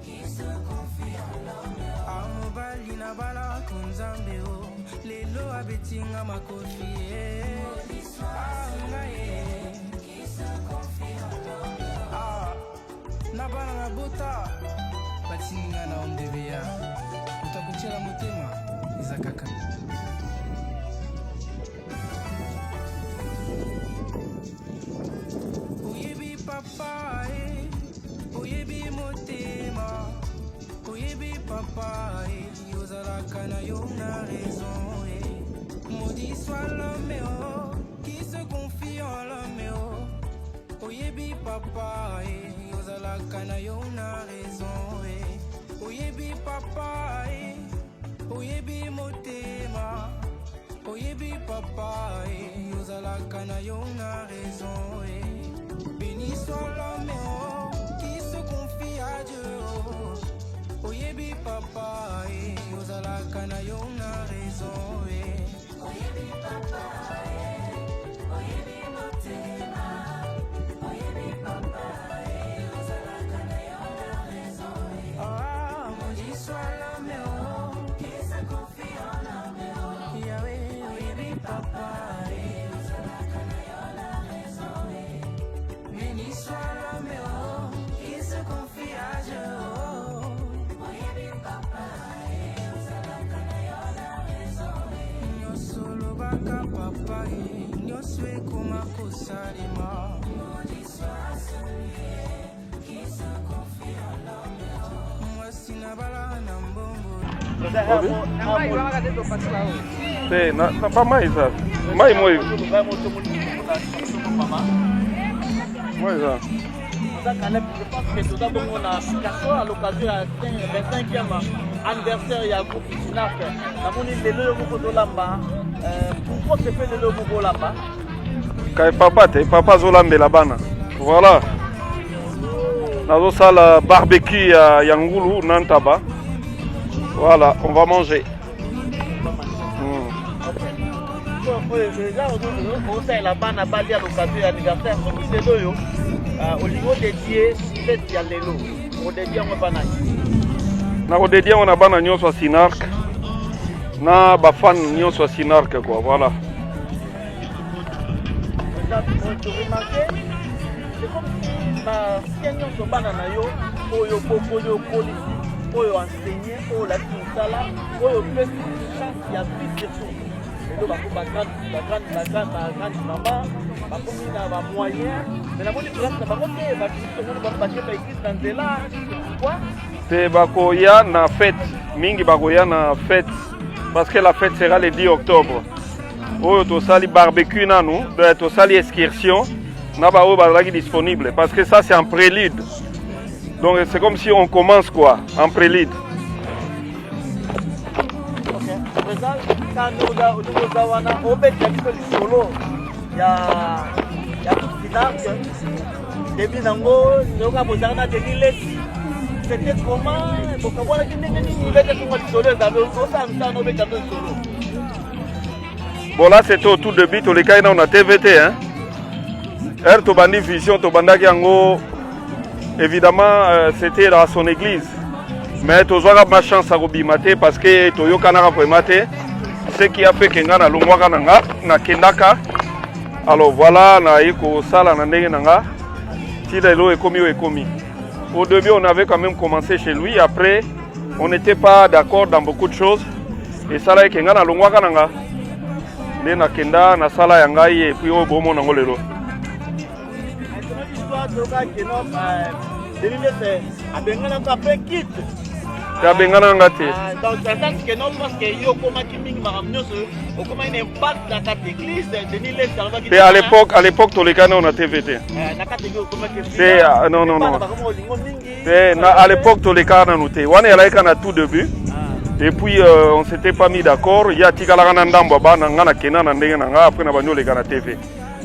qui se confie en l'homme. Amobali na bala kunzambe, lelo abetinga makofi. Maudit soit celui qui se confie en l'homme. Na bana na bota batinga na omdebeya utakuchela motema izakaka. Oyebi papa, oyebi motema. Oyebi papa, yozalaka na yo na raison. Maudit soit l'homme qui se confie en l'homme. Oyebi papa, yozalaka na yo na raison. Oyebi papa, oyebi motema. Oyebi papa, yozalaka na yo na raison. Béni soit l'homme qui se confie à Dieu. Oyebi papa, yozalaka na yo na raison. Oyebi papa, oyebi motema. Oyebi papa, yozalaka na yo na raison. Ah, maudit soit l'homme qui se confie en l'homme. Yahweh, oyebi papa, yozalaka na yo na raison. Béni soit l'homme qui se confie à Dieu. Oyebi papa, yozalaka na yo na raison. Nyosolo baka papa, nyonso ekoma kosalema. Maudit soit celui qui se confie en l'homme. Mwasi na bala na mbongo. Pas mais ça. Mais moi. Moi ça. Je pense que tout d'abord on a cassé à l'occasion du 25e anniversaire ya groupe Sinac. Namoni lelo moko dolamba. Pourquoi se fait lelo moko lamba? Kai papa zolambela bana. Voilà. Nazo sala barbecue ya Yangulu Nantaba. Voilà, on va manger. Déjà on la bana bali à l'occasion de l'anniversaire de lelo. Au niveau dédié fête ya lelo. On dédié on bana. Na ko dédié on a bana nyonso Sinark. Na ba fan nyonso Sinark quoi, voilà. Tu remarquez, c'est comme si nyonso bana na yo oyo pokoyo polisi oyo enseigner oyo la kinsala oyo plus chance ya vie surtout. Et donc la grande maman bakomi na ba moyen mais la moni place na bakomi ba kinsala ba bache ba église na nzela quoi te bakoya na fête mingi bakoya na fête parce que la fête sera le 10 octobre. Oyo tosali barbecue nanu, tosali excursion na ba oyo bazalaki disponible parce que ça c'est en prélude. Donc c'est comme si on commence quoi, en prélude. ça, quand nous avons au fait du solo, il y a tout Sinac, début d'ango, nous avons besoin de C'était comment? Pourquoi voilà qui n'est pas solo? Bon là c'était au tout début, tous les cas on a TVT hein. To bandi vision, to bandaki yango évidemment c'était dans son église. Mais tu as ma chance à Robimate parce que tu as ce qui a fait que na longwaka nanga na kendaka. Alors voilà, na iko sala na ndenge nanga. Tilelo ekomi. Au début, on avait quand même commencé chez lui. Après, on n'était pas d'accord dans beaucoup de choses. Et ça là que na longwaka nanga. Ne na kenda na sala yangai et puis au bomo nango lelo. Bengana ngati. Donc ça sent que non parce que yo koma kiming maramnyoso, o koma une impact dans cette église de Nile Salva qui. Et à l'époque tous les canons on a TVT. C'est non. À l'époque tous les canons on était. On est là quand à tout début. Et puis on s'était pas mis d'accord, il y a tikala kana ndambo bana ngana kena na ndenge na nga après na banyo les kana TV.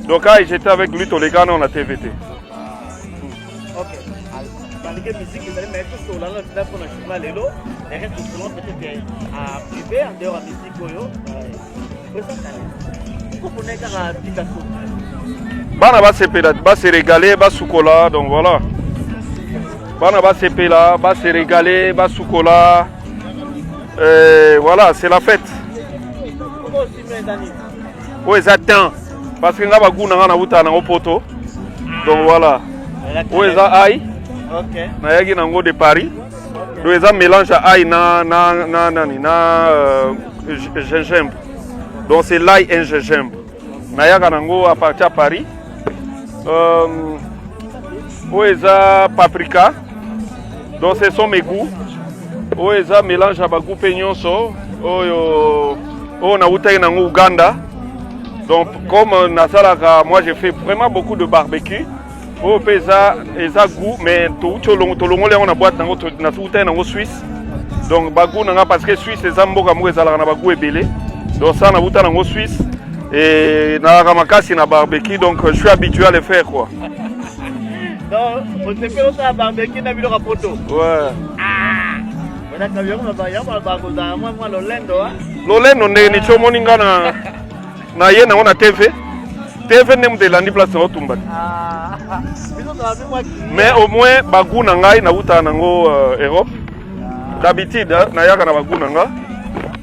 Donc quand j'étais avec lui tous les canons on a TVT. OK. La musique, vous allez mettre sur la note pour la lelo. Les restes selon peut-être à privé, en dehors de la musique. Vous connaissez la Picasso. Bana va se régaler, va soukola, donc voilà. Bana va se péla, va se régaler, va soukola. Voilà, c'est la fête. Oui, j'attends. Parce que nous avons un poto. Donc voilà. Oui, aïe. OK. Na yaki nango de Paris. Donc ils ont mélange ail na gingembre. Donc c'est l'ail et gingembre. Na yaka nango à partir de Paris. Où ils ont paprika. Donc ce sont mes goûts. Où ils ont mélange à bagou penyonso. Oh na utai nango Uganda. Donc comme nasalaka, moi j'ai fait vraiment beaucoup de barbecue. Oh pesa eza goût mais to longo le on a boîte nango na souta nango Suisse. Donc bagou nanga parce que Suisse eza mboka mo ezala na bagou ebele. Donc ça na buta nango Suisse et na ramakasi na barbecue donc je suis habitué à le faire quoi. Donc on se fait aussi barbecue na biloko poto. Ouais. On a camion na ba ya ba bago za moi lolendo hein. Lolendo ni chomoninga na ye na TV. TV nem de landi place na otumba. Mais au moins bagou na ngai na uta nango Europe. D'habitude na yaka na bagou nanga.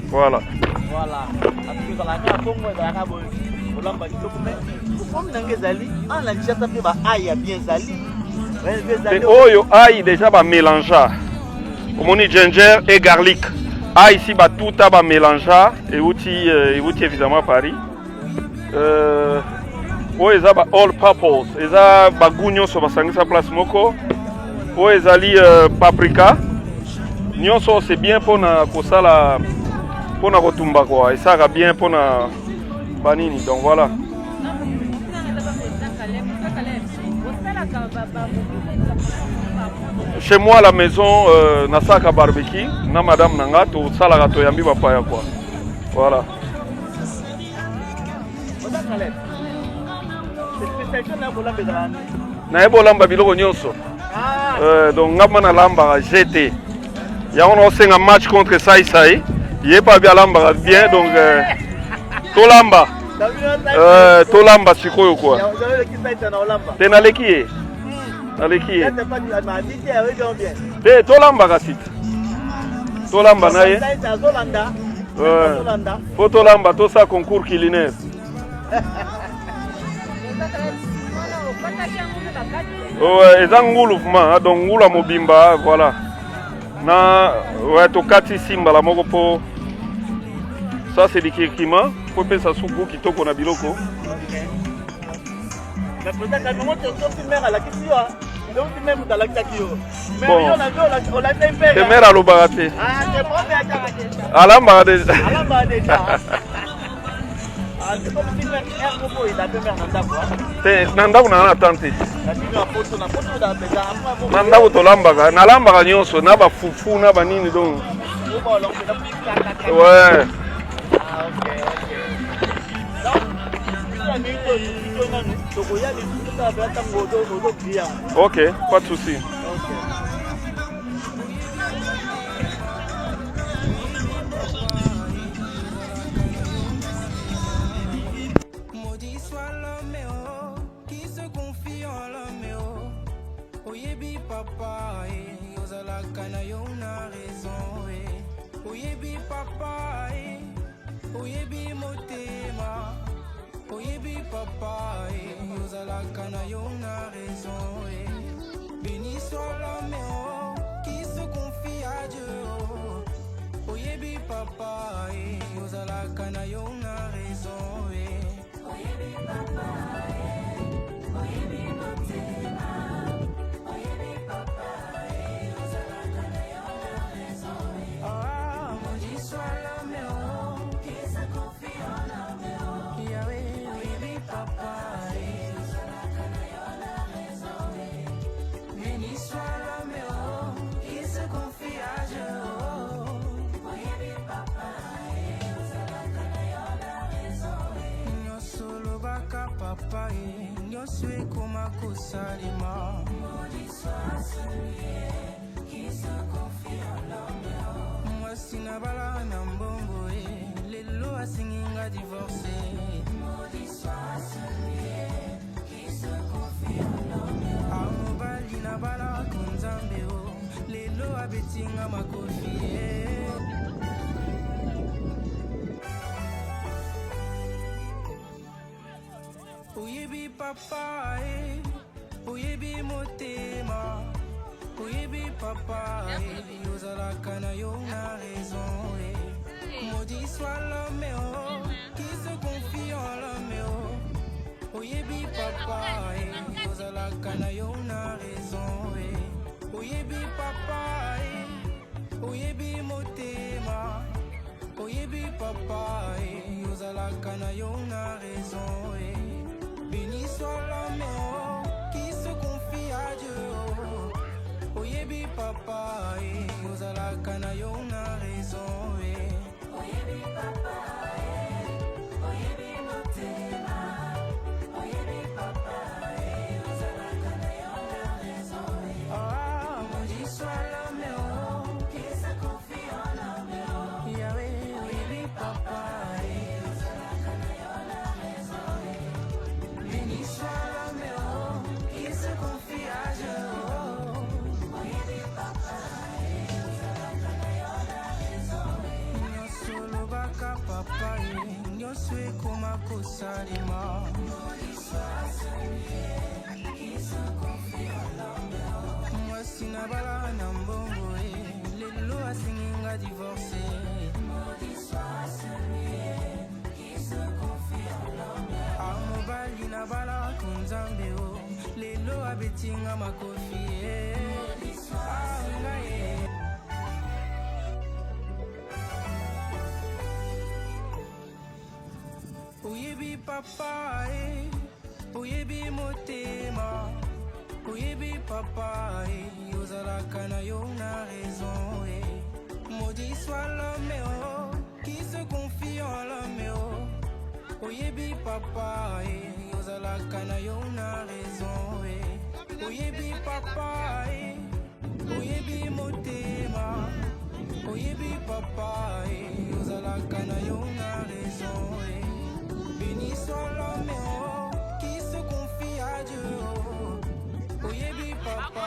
Voilà. Voilà. Parce que la ka Congo za ka bo olamba kitoko mais comme nanga zali en la chata pe ba aïe bien zali. Et oyo aïe déjà ba mélanger. Comme on ginger et garlic. Aïe ici ba tout ba mélanger et outil évidemment Paris. O ezaba all purpose, eza bagou nyonso basangisa place moko. O ezali paprika. Nyonso c'est bien pour na kosala pour na kotumba quoi. Et ça va bien pour na banini. Donc voilà. Chez moi à la maison na saka barbecue, na madame nanga to sala to yambi bapaya quoi. Voilà. Na ebo lamba biloko nyonso. Donc ngama na lamba GT. Ya on a un match contre Sai. Il est pas bien lamba bien donc to lamba. To lamba sikoyo quoi. Tena leki. Aleki. To lamba kasit. To lamba na ye. Photo lamba to sa concours culinaire. Ouais, eza ngulufuma donc ngula mobimba voilà. Na ouais to kati simba la moko po. Ça c'est du kirkima, po pesa suku kitoko na biloko. Mais peut-être que nous sommes mère à la question. Donc même dans la question. Mais Bon. on a fait père. Te mère alobaka te. Ah, c'est bon mais Alamba déjà. alamba déjà. Ah, c'est comme si mère Bobo il a fait mère dans quoi. Te nanda una na tante. La video a photo na photo da beza après Nanda to lambaka, na lambaka nyonso na ba fufu na ba nini donc. Ouais. Ah, ok. OK, pas de souci. ozalaka na yo na raison. Béni soit l'homme qui se confie à Dieu. Oyebi papa, ozalaka na yo na raison. Oyebi papa, oyebi motema. Oyebi papa, ozalaka na yo na raison. Ah, maudit soit l'homme qui se confie en l'homme. Yahweh, oyebi papa, ozalaka na yo na raison. Béni soit l'homme qui se confie à Dieu. Oyebi papa, ozalaka na yo na raison. Nyonso lobaka papa, nyonso ekoma kosalema. Maudit soit celui qui se confie en l'homme. Mwasi na bala na mbongo, lelo asinginga divorcé. Maudit soit celui qui se confie en l'homme. Amobali na bala konzambe, lelo abetinga makofi. Oyebi papa, oyebi motema. Oyebi papa, ozalaka na yo na raison. Maudit soit l'homme qui se confie en l'homme. Oyebi papa, ozalaka na yo na raison. Oyebi papa, oyebi motema. Oyebi papa, ozalaka na yo na raison. Béni soit l'homme qui se confie à Dieu. Oyebi papa, ozalaka na yo na raison. Oyebi papa, oyebi motema. Oyebi papa, ozalaka na yo na raison. Ah, maudit soit l'homme qui se confie en l'homme. Yahweh, oyebi papa, ozalaka na yo na raison. Béni soit l'homme qui se confie à Dieu. Oyebi papa, ozalaka na yo na raison. Nyonso lobaka papa, nyonso ekoma kosalema. Maudit soit celui qui se confie en l'homme. Mwasi na bala na mbongo, lelo asinginga divorcé. Maudit soit celui qui se confie en l'homme. Amobali na bala konzambe, lelo abetinga makofi. Maudit soit celui. Oyebi papa, oyebi motema. Oyebi papa, ozalaka na yo na raison. Maudit soit l'homme qui se confie en l'homme. Oyebi papa, ozalaka na yo na raison. Oyebi papa, oyebi motema. Oyebi papa, ozalaka na yo na raison. Béni soit l'homme qui se confie à Dieu. Oyebi papa,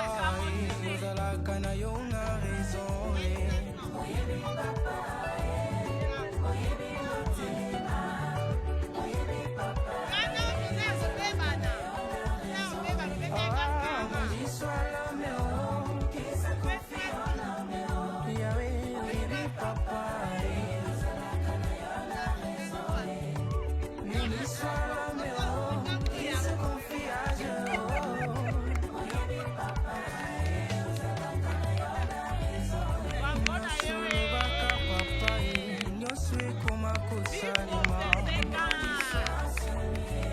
ozalaka na yo na raison. Oyebi papa, oyebi motema. Oyebi papa, ozalaka na yo na raison. Ah, maudit soit l'homme qui se confie en l'homme. Yahweh, oyebi papa, ozalaka na yo na raison. Béni soit l'homme qui se confie à Dieu. Oyebi papa, ozalaka na yo na raison. Nyonso lobaka papa, nyonso ekoma kosalema. Maudit soit celui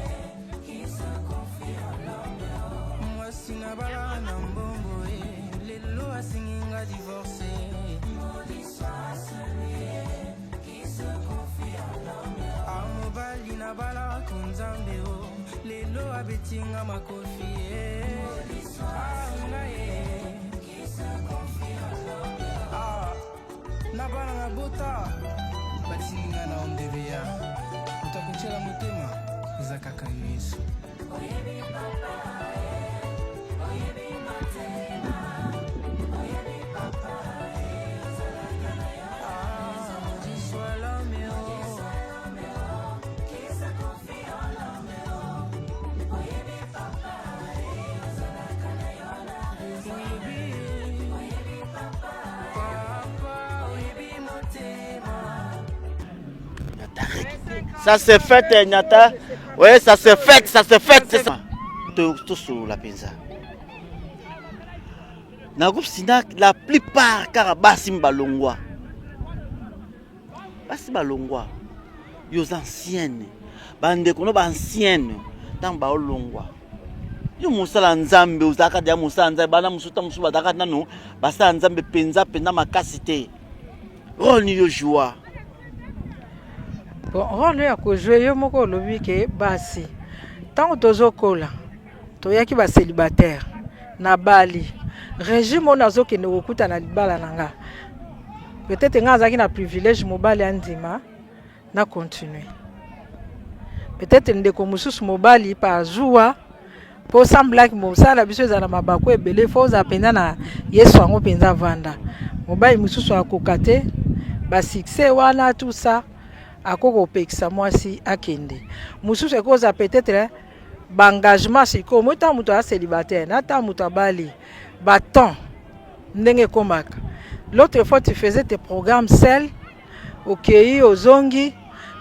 qui se confie en l'homme. Mwasi na bala na mbongo, lelo asinginga divorcé. Maudit soit celui qui se confie en l'homme. Amobali na bala konzambe, lelo abetinga makofi. Maudit soit celui qui se confie en l'homme. Ah, na bala na bota batinga na omdebeya. Utakuchela motema zakaka Yesu. Oyebi papa, oyebi motema. Oyebi papa, ozalaka na yo na raison. Maudit soit l'homme qui se confie en l'homme. Oyebi papa. Ça se fait, Nyata. Oui, ça se fait, ça se fait. C'est ça. Tout sur la pizza. Dans le groupe Sinak, la plupart, car Bassim Balongwa. Bassim Balongwa. Ils sont anciennes. Bande kono ba ancienne. Dans Baolongwa. Yo musala nzambe uzaka dia musala nzambe bana musuta musuba daka nano basa nzambe penza makasite. Rôle yo joie. Bon, rôle ya ko jouer yo moko lobi ke basi. Tant tozokola. Toyaki ba célibataire na Bali. Régime on azo ke no kuta na libala nanga. Peut-être nga azaki na privilège mobali andima na continuer. Peut-être ndeko mususu mobali pa joua pour sembler que mosala biso ezala mabako ebele fo za penza na Yesu ango penza vanda. Mobali mususu akokate ba succès wana tout ça akoko pekisa mwasi akende. Mususu ekoza peut-être ba engagement siko mota muto a célibataire na ta muto Bali ba temps ndenge komaka. L'autre fois tu faisais tes programmes seul OK ozongi.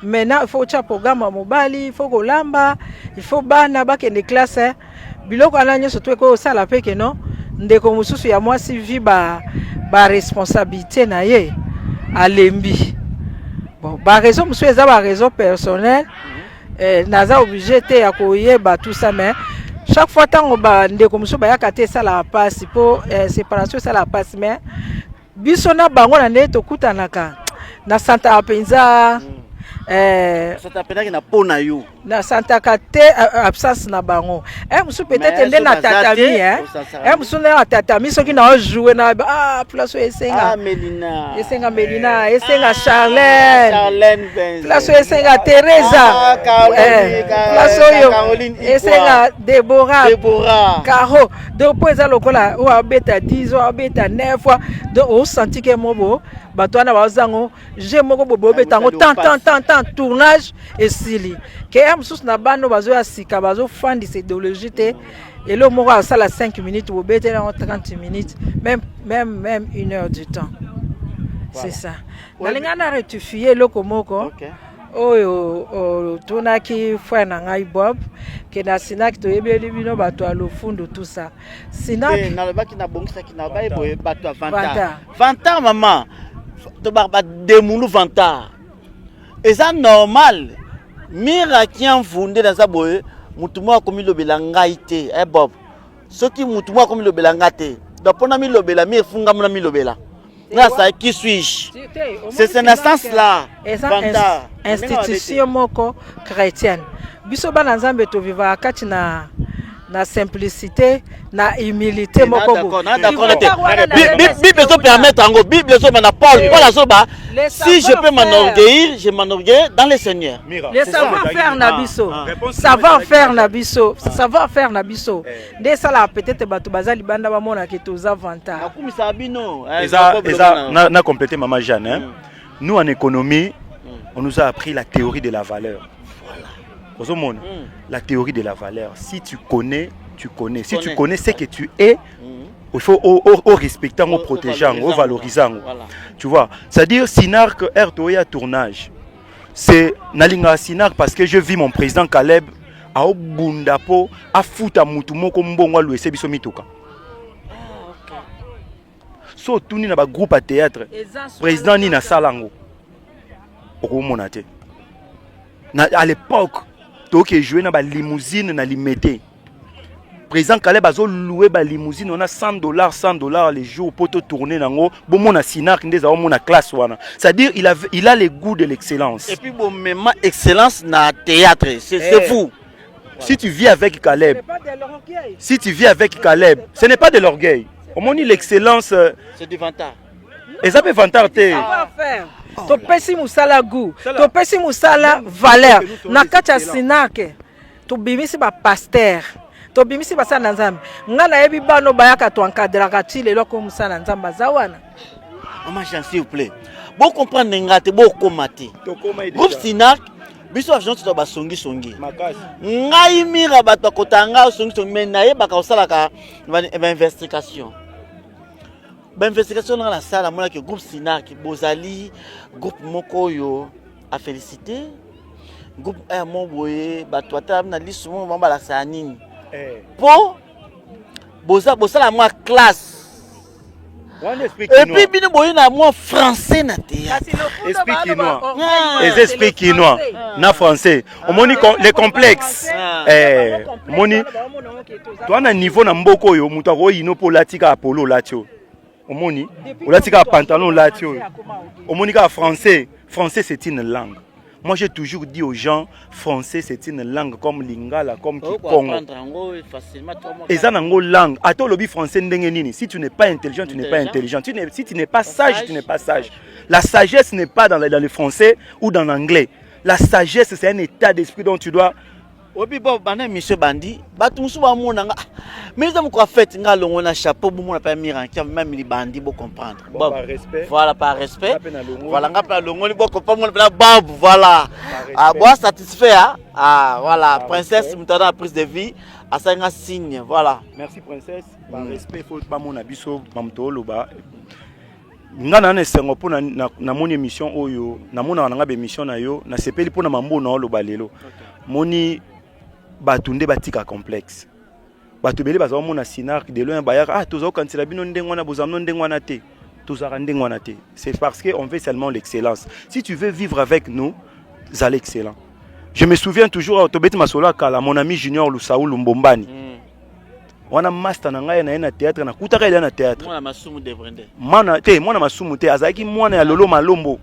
Maintenant il faut un programme à mobali, il faut kolamba, il faut bana bakende classe. Biloko ala nyoso to ko sala pe ke non ndeko mususu ya mwasi vi ba responsabilité na ye alembi. Bon, ba raison mususu eza ba raison personnelle. Naza obligé te ya koyeba tout ça mais chaque fois tango ba ndeko mususu ba yakate sala passe pour séparation sala passe mais biso na bango na nde to kutanaka na Santa Penza Santa Penza na pona yo na Santa Kate absence na bango musu peut-être ndé na tatami musu na tatami soki na jouer na place esenga Melina esenga Charlène place esenga Teresa place oyo esenga Deborah Caro donc pour ça lokola o abeta 10 o abeta 9 fois donc on senti que mobo bato na bazango je moko bobo betango tant tournage et sili que mususu na bano bazo ya sika bazo fandi cette idéologie te et le moko ça la 5 minutes ou bete na 30 minutes même 1 heure du temps. C'est ça. Nalinga na rectifier loko moko. Oyo tonaki foi na ngai Bob ke na Sinak to yebeli bino bato alofundo tout ça. Sinak na baki na bongisa ki na baye boye bato Vanta maman. To ba demulu Vanta. Eza normal. Mira qui en fondé dans sa boye mutu mo akomi lobela ngai te Bob. Soki mutu mo akomi lobela ngate. Donc pona mi lobela mi efunga mona mi lobela. Là, ça qui suis-je? C'est cette instance-là. Institution moko chrétienne. Biso bana nzambe to viva kati na simplicité, na humilité moko. D'accord. Bible so permettre ango, Bible so na Paul la soba. Si je peux m'enorgueillir, je m'enorgueille dans le Seigneur. Le savoir-faire na biso. Savoir-faire na biso. Savoir-faire na biso. Nde sala peut-être bato bazali banda ba mona ke toza vanta. Akumisa bino. Na compléter maman Jeanne. Nous en économie, on nous a appris la théorie de la valeur. Voilà. La théorie de la valeur. Si tu connais, tu connais. Si tu connais ce que tu es, il faut au respectant, au protégeant, au valorisant. Voilà. Tu vois, c'est-à-dire Sinak RTOA tournage. C'est Nalinga Sinak parce que je vis mon président Caleb à Obundapo à Fouta Mutumo comme bon lui c'est biso mitoka. So tuni na ba groupe à théâtre. Président ni na salango. Okomonate. À l'époque, tu joué dans la limousine, dans l'immédiat. Président Caleb a loué la limousine, on a $100 les jours pour te tourner dans le bon mon Sinak, on a classe. C'est-à-dire il a le goût de l'excellence. Et puis bon même excellence dans le théâtre, c'est fou. Si tu vis avec Caleb, ce n'est pas de l'orgueil. Au moins l'excellence, c'est du vantard. Et ça peut vantar te. To pesi musala goût, to pesi musala valeur. Na kacha Sinak, to bimisi ba pasteur. To bimisi ba sana nzambe. Ngana yebi bano bayaka to encadrer kati lelo ko musala nzamba zawana. Maman Jean s'il vous plaît. Bon comprendre ngate bo komate. Groupe Sinak biso agent to ba songi. Ngai mira bato kotanga songi mais na yeba ka osala ka investigation. L'investigation dans la salle, moi que groupe Sinak, Bozali, groupe Mokoyo a félicité. groupe R mo boye bato ata na liste mo mamba la sanini po boza la moi classe et puis bino boye na moi français na théâtre explique quinois les explique quinois na français omoni les complexes moni toi na niveau na mboko yo muto ko yino po latika apollo latio omoni olatika pantalon latio omoni ka français c'est une langue. Moi, j'ai toujours dit aux gens, français, c'est une langue comme lingala, comme kikongo. Et ça, c'est une langue. À toi, le français, si tu n'es pas intelligent, tu n'es pas intelligent. Si tu n'es pas sage, tu n'es pas sage. La sagesse n'est pas dans le français ou dans l'anglais. La sagesse, c'est un état d'esprit dont tu dois... Obi bo bana monsieur bandi batu musu ba mona nga mais ça me quoi fait nga longo na chapeau bo mona pas miran qui même li bandi bo comprendre bon, par respect voilà par respect voilà nga pas longo li bo comprendre mona babu voilà ah bon satisfait ah voilà princesse mutana prise de vie à ça nga signe voilà merci princesse par respect faut pas mona biso mamtolo ba nga na nesengo pona na mon émission oyo na mona nga be émission na yo na sepeli pona mambo na lo balelo moni batunde batika complexe bato bele baza mona sinar de loin bayaka tozo kansela bino ndengwana bozamno ndengwana te tozara ndengwana te c'est parce que on veut seulement l'excellence si tu veux vivre avec nous allez excellent je me souviens toujours à Tobeti Masola kala mon ami Junior Lusaulu Mbombani wana master na ngai na théâtre na kutaka ile na théâtre mwana masumu de brende mwana masumu te azaki mwana ya Lolo Malombo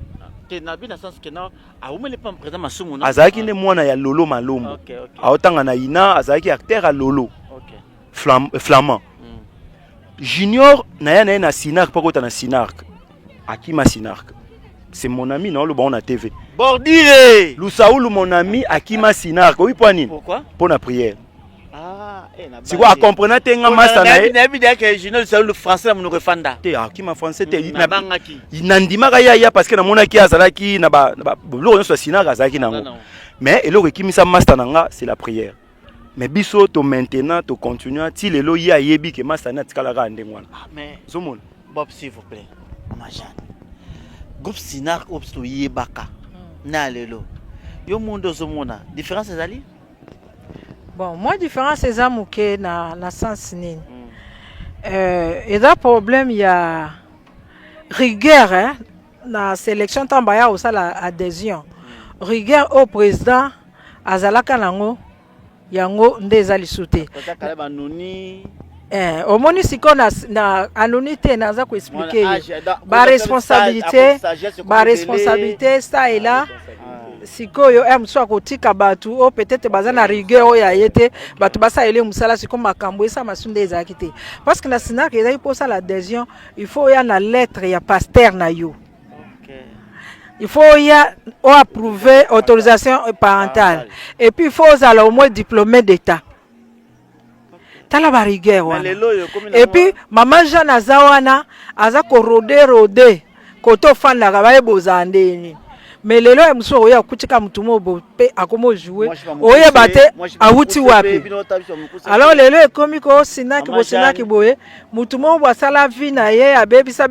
na bien sens que non a umele pas présent masumu non azaki ne mwana ya Lolo Malombo aotanga na ina azaki acteur à Lolo flamand Junior na Sinark poko na Sinark Akima Sinark c'est mon ami non le bon na TV Bordire Lusaulu mon ami Akima Sinark oui pour nini pourquoi pour la prière si quoi comprendre te nga masa na na bien que Junior c'est le français mon refanda te Akima français te na ndima ka ya parce que na mona ki azalaki na ba lo so Sinark azalaki nango mais eloko ekimisa master nanga c'est la prière mais biso to maintenant to continuer ti lelo ya yebi ke master na tikala ka ndengwana mais zomona Bob s'il vous plaît Majan groupe Sinark obsto yebaka na lelo yo mundo zomona différence ezali bon moi différence eza muke na sens nini eza problème ya rigueur hein na sélection tambaya osala adhésion rigueur au président azalaka nango yango nde eza lisuté omoni siko na anonité naza ko expliquer ba responsabilité ça et là sikoyo mso akotika batu o peut-être baza na rigueur o ya yete batu basa ele musala siko makambo esa masunde ezaki te parce que na Sinark ezali pour ça l'adhésion il faut ya na lettre ya pasteur na yo il faut ya o approuver autorisation parentale et puis il faut au moins diplômé d'état tala ba rigueur wana et puis maman Jean azawana aza ko rode koto fanda ka baye bozandeni mais lelo emso oya kutika mutumo bo pe akomo jouer oye bate awuti wapi alors lelo ekomi ko Sinark boye mutumo bo sala vie na ye abebisa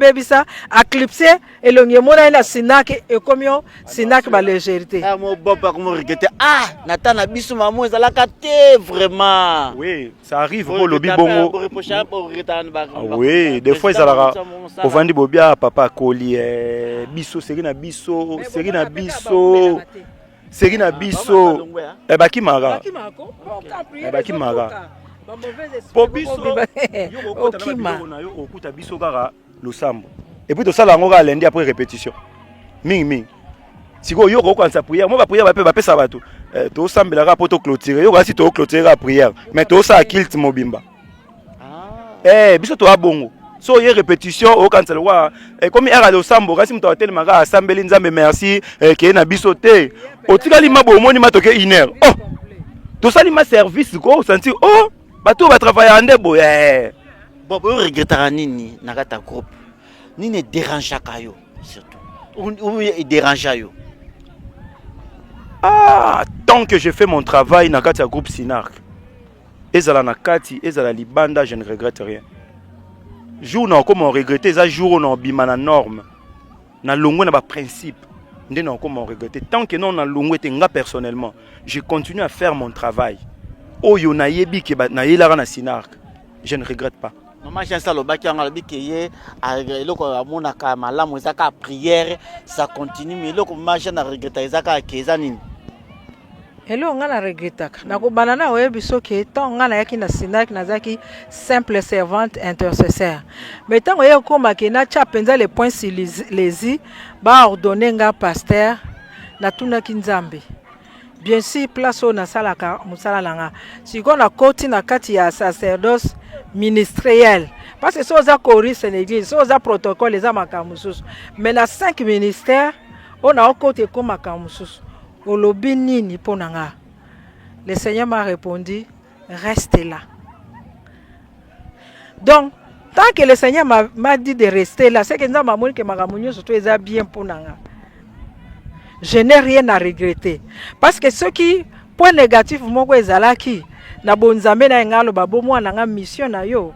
eclipser elonge mona ina Sinark ekomi Sinark ba légèreté mo bopa comme regretter natana biso maman ezalaka te vraiment oui ça arrive au lobby bongo oui des fois ezalaka ovandi bobia papa koli biso serina biso bakimara po biso okima okuta biso kaka losambo et puis tosala yango kaka lundi après répétition mingi sikoyo yo kokanisa prière mo baprière bapesa bato tosambelaka po toclôturer yo kasi toclôturer ka prière mais tosala kilt mobimba biso toa bongo so y répétition au cancel wa comme era le sambo kasi mto hotel maka asambeli nzambe merci ke na biso te otikali mabo moni matoke 1 heure to sali ma service ko sentir bato ba travailler ande boye bobo regrettera nini na kata groupe nini dérange kayo surtout ou dérange yo tant que je fais mon travail na kata groupe Sinark ezala na kati ezala libanda je ne regrette rien. Jour non comme on regrettait ça jour on bima na norme na longo na ba principe ndé na comment regretter tant que non na longwete nga personnellement je continue à faire mon travail oyo na yebi ke na yelara na Sinark je ne regrette pas. Maman Jean Salobaki a dit que a malamu ezaka prière ça continue mais loko maman Jean a regretté ezaka kezanini. Elo nga na regretaka na ko banana oyebi soki tant nga na yaki na Sinark nazaki simple servante intercesseur mais tant oye koma ke na cha penza les points sur les i ba ordonner nga pasteur na tuna kinzambe. Bien sûr place on a salaka musala langa si ko na koti na kati ya sacerdoce ministériel parce que ça choriste en église ça protocole les amakamusus mais na 5 ministères on a côté comme makamusus olobi nini ponanga. Le Seigneur m'a répondu restez là. Donc tant que le Seigneur m'a dit de rester là c'est que nous avons que makamunyo surtout est bien ponanga. Je n'ai rien à regretter parce que ce qui point négatif moko ezalaki na bonzambe na ngalo babo mwana nga mission na yo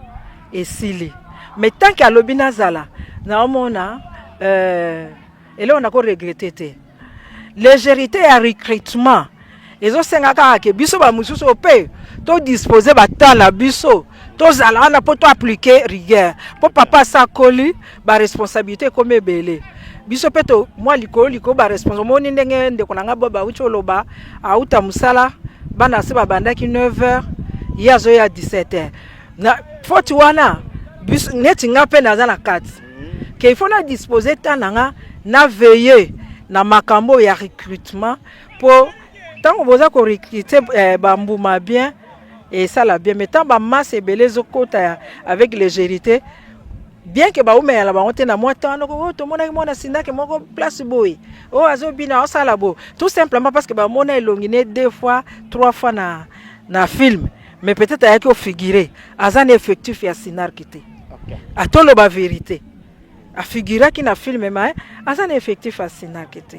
esili mais tant que alobi nazala na omona et là on a ko regretter te légèreté ya recrutement ezo senga ka ke biso ba mususu pe to disposer ba tala biso to zala na po to appliquer rigueur pour papa sa koli ba responsabilité comme ebele biso pe to moi liko ba responsable moni ndenge ndeko nanga baba ucholoba auta musala bana se babandaki 9h yazo ya 17h na foti wana bis neti nga pe naza na kati ke il faut na disposer tananga na veiller na makambo ya recrutement pour tant boza ko recruter bambuma bien et ça la bien mais tant ba masse belezo kota avec légèreté bien que ba umela ba onte na moto no to mona mona Sinark moko place boy o azobina o sala bo tout simplement parce que ba mona elongine 2 fois 3 fois na film mais peut-être ayaki au figurer azan effectif ya Sinark te a tolo ba vérité a figurer qui na film mais azan effectif ya Sinark te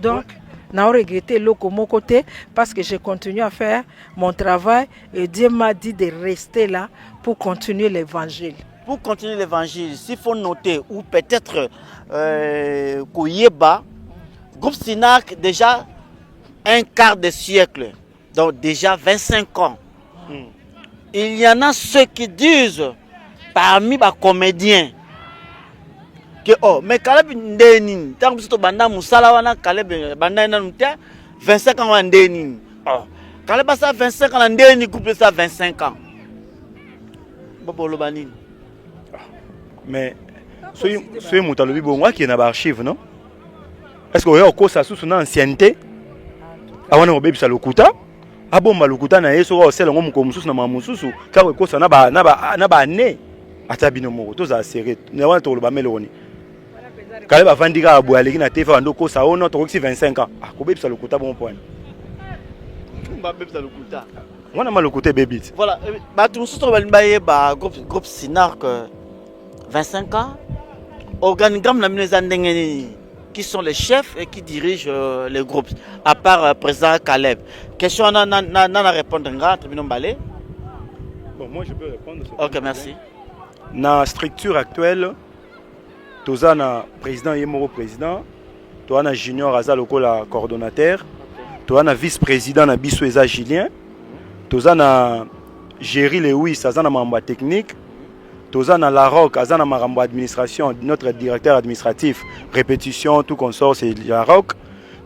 donc n'a regretté loko mon côté parce que je continue à faire mon travail et Dieu m'a dit de rester là pour continuer l'évangile. Pour continuer l'évangile, s'il faut noter, ou peut-être Koyeba, groupe Sinark, déjà un quart de siècle, donc déjà 25 ans. Il y en a ceux qui disent, parmi les comédiens, que oh, mais Caleb Ndenin, tant que tu banda Moussalawana, Caleb Banda 25 ans Ndenin. Oh, Caleb ça 25 ans Ndenin, couple ça 25 ans. Bobo Lobanin. Mais soyez moutalobi bongo qui est dans l'archive non? Est-ce que vous avez encore ça sous son ancienneté? Avant de bébé ça lokuta, abomba lokuta na yeso au sel ngomu komususu na mamususu car ko ça na ba né atabino moko to za serré na wana to loba meloni. Kale ba vandika abu aleki na TV ando ko ça ono to 25 ans. Ah ko bébé ça lokuta bon point. Ba bébé ça lokuta. Wana malokuta bébé. Voilà, ba tout mususu balimbaye ba groupe Sinark 25 ans, organigramme la Mnezandengeni, qui sont les chefs et qui dirigent les groupes, à part président Caleb. Question à répondre, bon, moi je peux répondre. Ok, merci. Dans la structure actuelle, tu as un président Yemoro président, tu as un junior Azaloko la coordonnateur, tu as un vice-président Nabiso Eza Julien, tu as un Géry Lewis, tu as un membre technique. Tozana La Roque, Azana Marambo administration, notre directeur administratif, répétition, tout consort, c'est La Roque.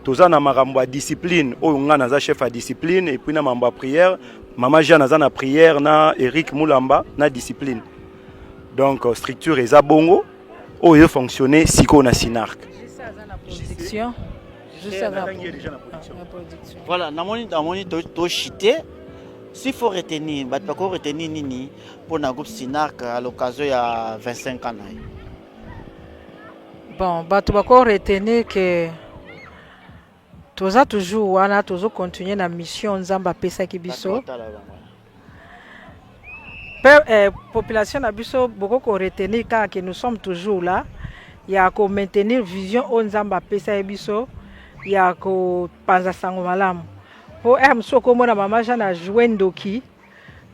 Tozana Marambo discipline, Ounga Naza chef à discipline, et puis na Mamba prière, Mama Jean Nazana prière, na Eric Moulamba, na discipline. Donc, structure et Zabongo, où il fonctionner, Siko na Sinark. Production. Voilà, Namoni to chité. S'il faut retenir, nini pour le groupe Sinark à l'occasion il y a 25 ans. Bon, tu vas retenir que tu as toujours continué la mission Nzamba Pesa Kibiso. Population Nabiso beaucoup retenir car que nous sommes toujours là. Il y a qu'à maintenir vision Nzamba Pesa Kibiso. Il y a qu'à penser sango malam. Pour comme maman Jeanne a joué Ndoki,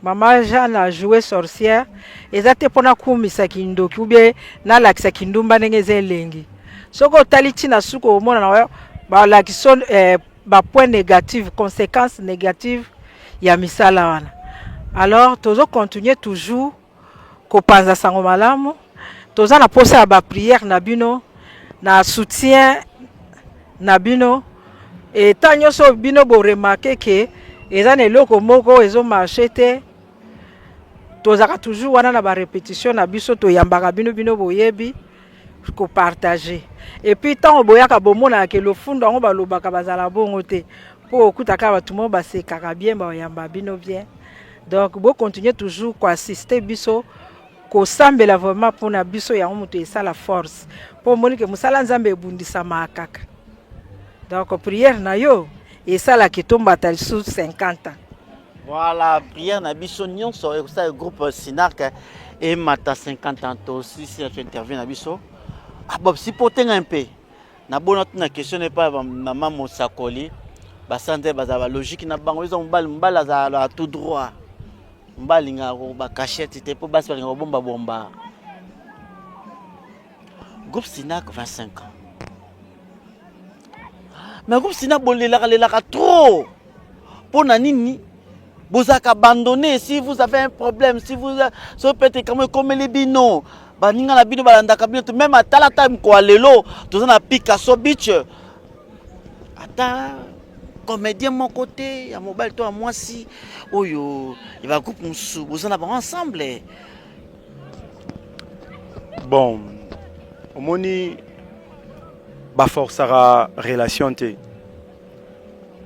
maman Jeanne a joué sorcière, et ça te pona kumisa kindoki ou bien na lakisa kindumba nenge zelengi. Soko talichi na suko mona na balakisa bapoint négatif, conséquences négatives ya misala wana. Alors tozo continuer toujours kopanza sango malamu, toza na posa ya ba prière na bino, na soutien na bino, et tant nyonso bino bo remarquer que eza na eloko moko ezo marché te, tozaka toujours wana na ba répétition na biso toyambaka bino bino boyebi ko partager. Et puis tant boyaka bomona ke le fundo ngo balobaka bazala bongo te, po okutaka batu mo basekaka bien ba yamba bino bien. Donc bo continuer toujours ko assister biso ko sambela vraiment pour na biso ya mutu esa la force pour monique musala nzambe ebundisa makaka. Donc prière na yo esa la kitomba tal sous 50 ans. Voilà, prière na biso nyonso et ça groupe Sinark et mata 50 ans aussi si tu interviens na biso. Ah Bob si potenga un peu. Na bona tuna question n'est pas maman Mosakoli. Ba sanze bazaba logique na bango ils ont mbala za tout droit. Mbali nga ba cachette te po basi nga bomba bomba. Groupe Sinark 25 ans. Mais groupe Sinark bolela trop. Pour nini vous avez abandonné si vous avez un problème, si vous peut-être comme les binos. Baninga na bino balanda kabino même à la time quoi lelo tous na Picasso Beach. Ata comédien mon côté, à mobile toi moi si oyo il va groupe musu vous en avez ensemble. Bon, omoni ba forçara relation te.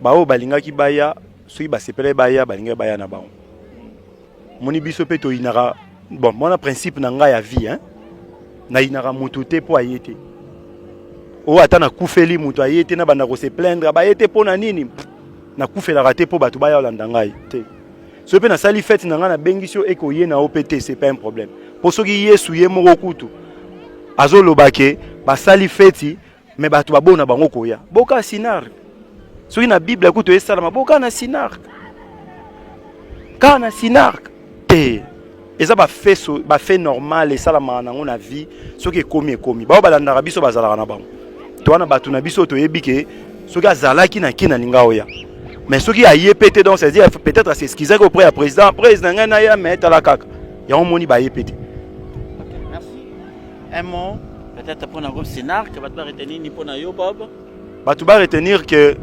Ba o balinga ki baya, sui ba sepele baya, balinga baya na baon. Moni biso pe to inara. Bon, mon principe na nga ya vie hein. Na inara mutu te po ayete. O atana kufeli mutu ayete na banda ko se plaindre ba yete po na nini. Na kufela raté po batu baya olanda ngai te. So pe na sali fête na nga na bengisio eko ye na OPT c'est pas un problème. Po soki Yesu ye moko kutu. Azo lobake ba sali fête mais batu babona bango koya. Boka Sinark. Soki na Bible kutu esala boka na Sinark. Kana Sinark te. Et ça va fait normal et ça la manango na vie ce qui est commis ba balanda biso bazala na bango to na batu na biso to yebike ce qui azala ki na ninga oya mais ce qui a yépété donc c'est dire peut-être c'est excuser auprès du président ngana ya mettre la kaka ya on moni ba yépété. Merci. Un mot peut-être pour na groupe Sinark que va retenir ni pour na yo Bob. Batu ba retenir que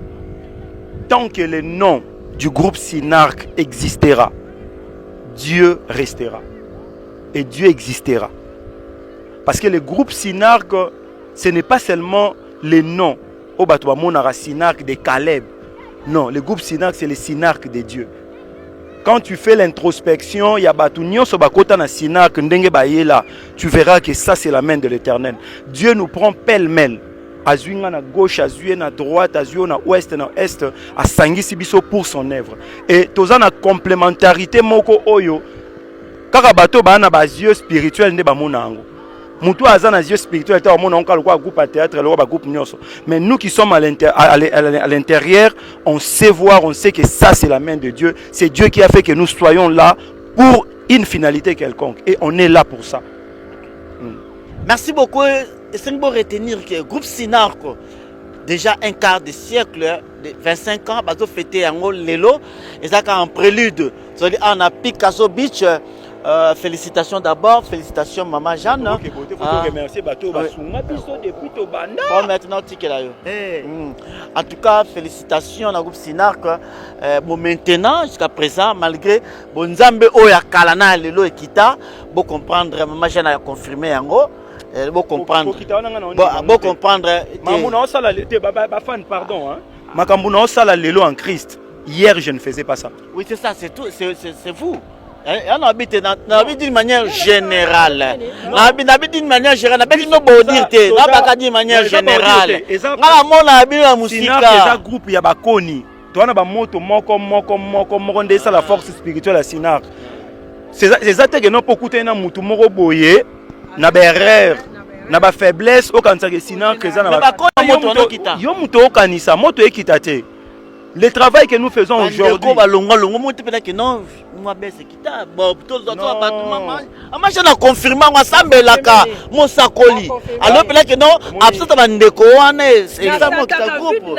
tant que le nom du groupe Sinark existera, Dieu restera et Dieu existera. Parce que le groupe Sinark, ce n'est pas seulement le nom au Batouba Monara Sinark de Caleb. Non, le groupe Sinark, c'est le Sinark de Dieu. Quand tu fais l'introspection, il y a Batounion Sobakota na Sinark, Ndenge Bayela, tu verras que ça c'est la main de l'Éternel. Dieu nous prend pêle-mêle. Azuinga na gauche, azué na droite, azué na ouest, na est, à Sangisi Biso pour son œuvre. Et tous en a complémentarité moko oyo. Kaka bato ba na ba yeux spirituel ne ba monango. Mutu azana yeux spirituel ta mona onka lokwa groupe à théâtre, lokwa groupe nyonso. Mais nous qui sommes à l'intérieur, on sait voir, on sait que ça c'est la main de Dieu. C'est Dieu qui a fait que nous soyons là pour une finalité quelconque. Et on est là pour ça. Merci beaucoup. Et c'est bon retenir que le groupe Sinark, déjà un quart de siècle, de 25 ans, ils ont fêté un lelo, et ça en prélude. C'est-à-dire, on a Picasso Beach. Félicitations d'abord, félicitations Maman Jeanne. Ok, il faut remercier Bateau Basunga depuis Tobanda. Bon, maintenant, tu es là. En tout cas, félicitations au groupe Sinark. Bon, maintenant, jusqu'à présent, malgré Bonzambe Oya Kalana Lelo et Kita, pour comprendre, Maman Jeanne a confirmé en gros. Bon comprendre. Bon comprendre. Mamouna osala fan pardon hein. Makambouna osala lelo en Christ. Hier je ne faisais pas ça. Oui c'est ça, c'est tout, c'est vous. On habite d'une manière générale. On habite d'une manière générale. On habite d'une manière générale. On habite la musique. C'est un groupe ya bakoni. Tu as ba moto moko ndesa la force spirituelle à Sinark. C'est ça que non pokuta na mutu moko boye. Na berrer na ba faiblesse au kanisa que Sinark eza na ba moto yo muto okanisa moto ekita te Le travail que nous faisons aujourd'hui. amashana confirma ngasambelaka mosakoli alors pela que non absenta bandeko wana exactement kita groupe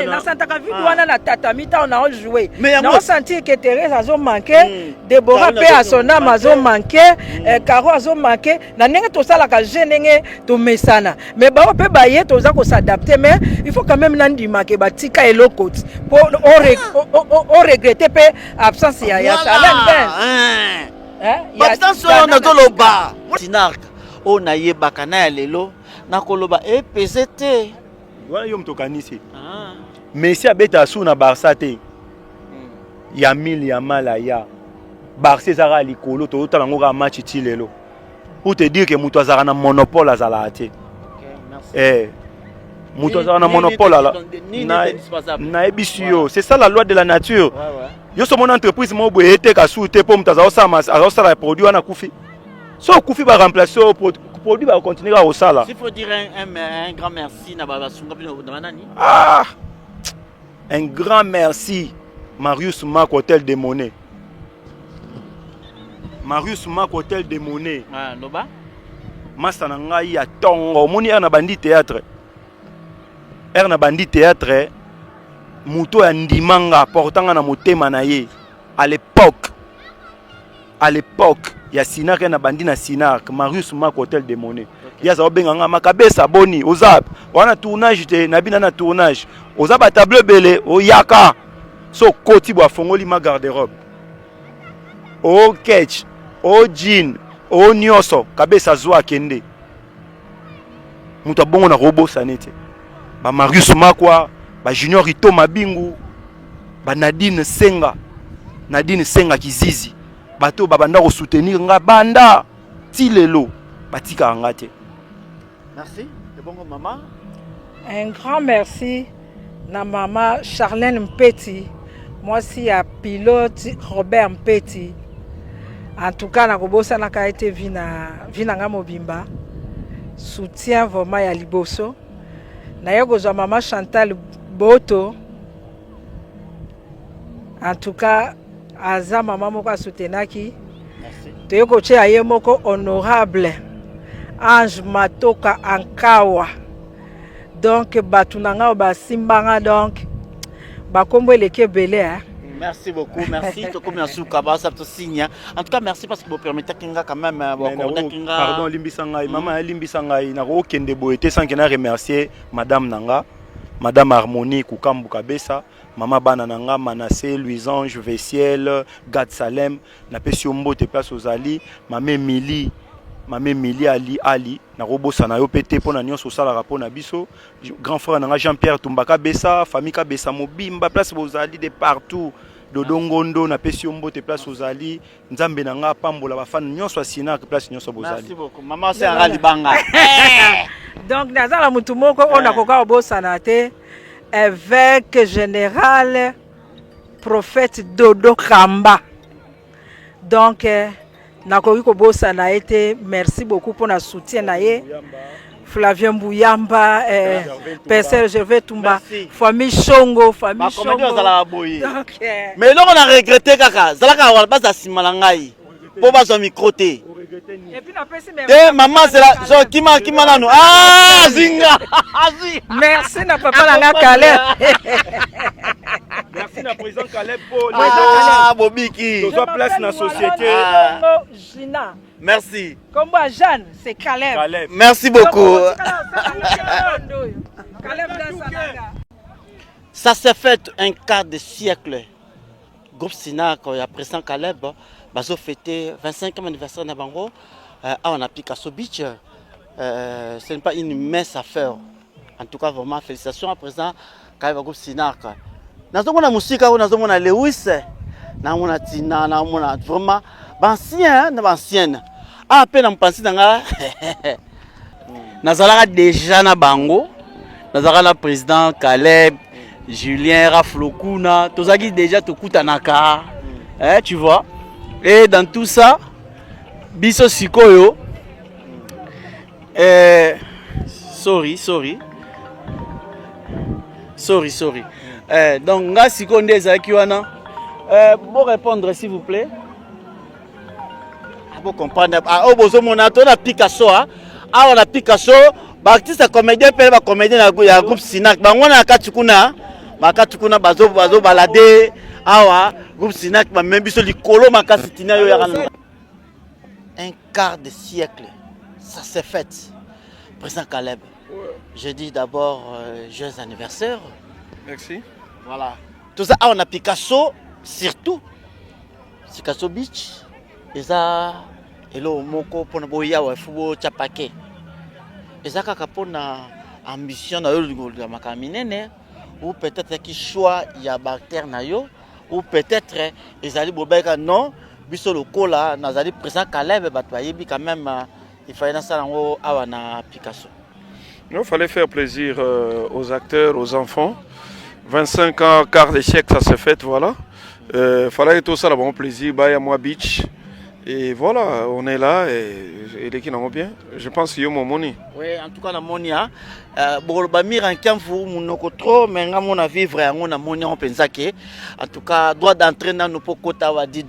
na santaka vide wana na tatami ta on a joué na senti que Thérèse azo manqué Déborah pe à son âme azo manqué Caro azo manqué na ndenge to sala ka jenenge to mesana mais ba pe baye to za ko s'adapter mais il faut quand même nandi manqué batika eloko pour on regretter pe absence ya Charlène Bastanso na koloba Sinark o na yebaka na ya lelo na koloba EPZT voilà yo mtokanisi Messi abeta su na Barça te ya mil ya malaya Barça ezaka likolo to tala ngo ka match ti lelo pour te dire que muto azaka na monopole azala te muto azaka na monopole ala na ebisio c'est ça la loi de la nature. Yo sommes une entreprise mo boye été ka soute pour mutaza osala produit wana kufi. So kufi ba remplacer produit ba continuer à osala. Il faut dire un grand merci na baba sunga bino na nani. Un grand merci Marius Mac Hôtel de Monet. Marius Mac Hôtel de Monet. Loba. Masa na ngai ya tongo moni na bandi théâtre. Na bandi théâtre. Muto ya ndimanga portanga na motema na ye à l'époque ya Sinak na bandi na Sinak Marius Mac Hôtel de Monet ya za benganga makabesa boni ozap wana tournage te na bina na tournage ozaba tableau belé o yaka so koti bo fongoli ma garde-robe o ketch o jean o nyoso kabesa zwa kende muto bongo na robo sanete ba Marius Mac kwa ba Junior Ito Mabingu ba Nadine Senga Kizizi bato babanda ko soutenir nga banda tilelo batika ngate. Merci de bon maman. Un grand merci na maman Charlène Mpeti, moi aussi à pilote Robert Mpeti. En tout cas na kobosa na ka été vina nga mobimba soutien vraiment ya liboso na yego za maman Chantal Boto. En tout cas, aza maman moko soutenaki. Toyoko che aye moko honorable Ange Matoka Ankawa. Donc batunanga ba simbanga donc bakombo eleke belé hein. Merci beaucoup, merci. En tout cas, merci parce que vous permettez Kinga quand même. Pardon, Limbisangai, maman Limbisangai, n'a aucun déboîté sans qu'elle remercier Madame Nanga, Madame Harmonie Koukambu Kabesa, Maman Banananga, Manassé, Louisange, Vessiel, Gad Salem, n'a pas si on te place aux Ali, Mamé Mili Ali, na robo sanayo pété pour n'anion sur ça la rapport na biso, grand frère nanga Jean-Pierre Tumbaka Bessa, famille Kabesa Mobimba, place aux Ali de partout. Dodongondo na pesi ombo te place aux Ali nzambe nanga pambola ba fan nyonso asina place nyonso bozali. Merci beaucoup maman c'est un libanga. Donc nazala mutu moko ona koka obosana te évêque général prophète Dodo Kamba. Donc nakoki kobosana été merci beaucoup pour na soutien na ye. Flavien Bouyamba, Père Gervais Tumba, famille Chongo, famille Chongo. Mais là on a regretté kaka, zalaka wala basa simalangai. Pour basa microté. Et puis maman c'est là, qui m'a nous. Ah zinga. Merci na papa langa Caleb. Merci na président Caleb pour Bobiki. Nous avons place dans la société. Gina. Merci. Comme moi, Jeanne, c'est Caleb. Merci beaucoup. Ça s'est fait un quart de siècle. Groupe Sinak, il y a président Caleb, ils ont fêté 25e anniversaire de Bango. On a Picasso Beach. Ce n'est pas une mince affaire. En tout cas, vraiment, félicitations à président Caleb Groupe Sinak. Nous avons la musique, nous avons la Lewis, nous avons la Tina, nous avons vraiment. Ancienne. Ah, peine pense dans Nazala déjà na bango. Nazala na président Caleb, Julien Raflokuna, tozaki déjà tokuta naka. Tu vois. Et dans tout ça, biso sikoyo. Sorry. Donc, nga sikonde ezaki wana. Bon répondre s'il vous plaît. Vous comprendre. Ah, bozo monato na Picasso ah. Ah, on a Picasso, ba artiste comédien pe ba comédien ya groupe Sinac. Ba ngona katukuna, bazo balade. Ah, groupe Sinac ba même biso likolo makasi tina yo ya kana. Un quart de siècle. Ça s'est fait. Président Caleb. Je dis d'abord joyeux anniversaire. Merci. Voilà. Tout ça, on a Picasso, surtout. Picasso Beach. Et ça, et là, moko pour na boya wa fubo chapake. Et ça, kaka pour na ambition na yo de makaminene, ou peut-être qui choix ya bactère na yo, ou peut-être ils allaient bobeka non, biso le cola, nazali président Caleb, batwayebi quand même, il fallait na ça ngo awana Picasso. Il fallait faire plaisir aux acteurs, aux enfants. 25 ans, quart de siècle, ça s'est fait, voilà. Fallait tout ça, bon plaisir, Baya Moi Beach. Et voilà, on est là et les qui n'ont bien. Je pense qu'il y a mon money. Oui, en tout cas, la money, bon, bamir en camfou, mon trop, mais on a vivre on a money en pensake. En tout cas, droit d'entrée dans nos pocota à $10.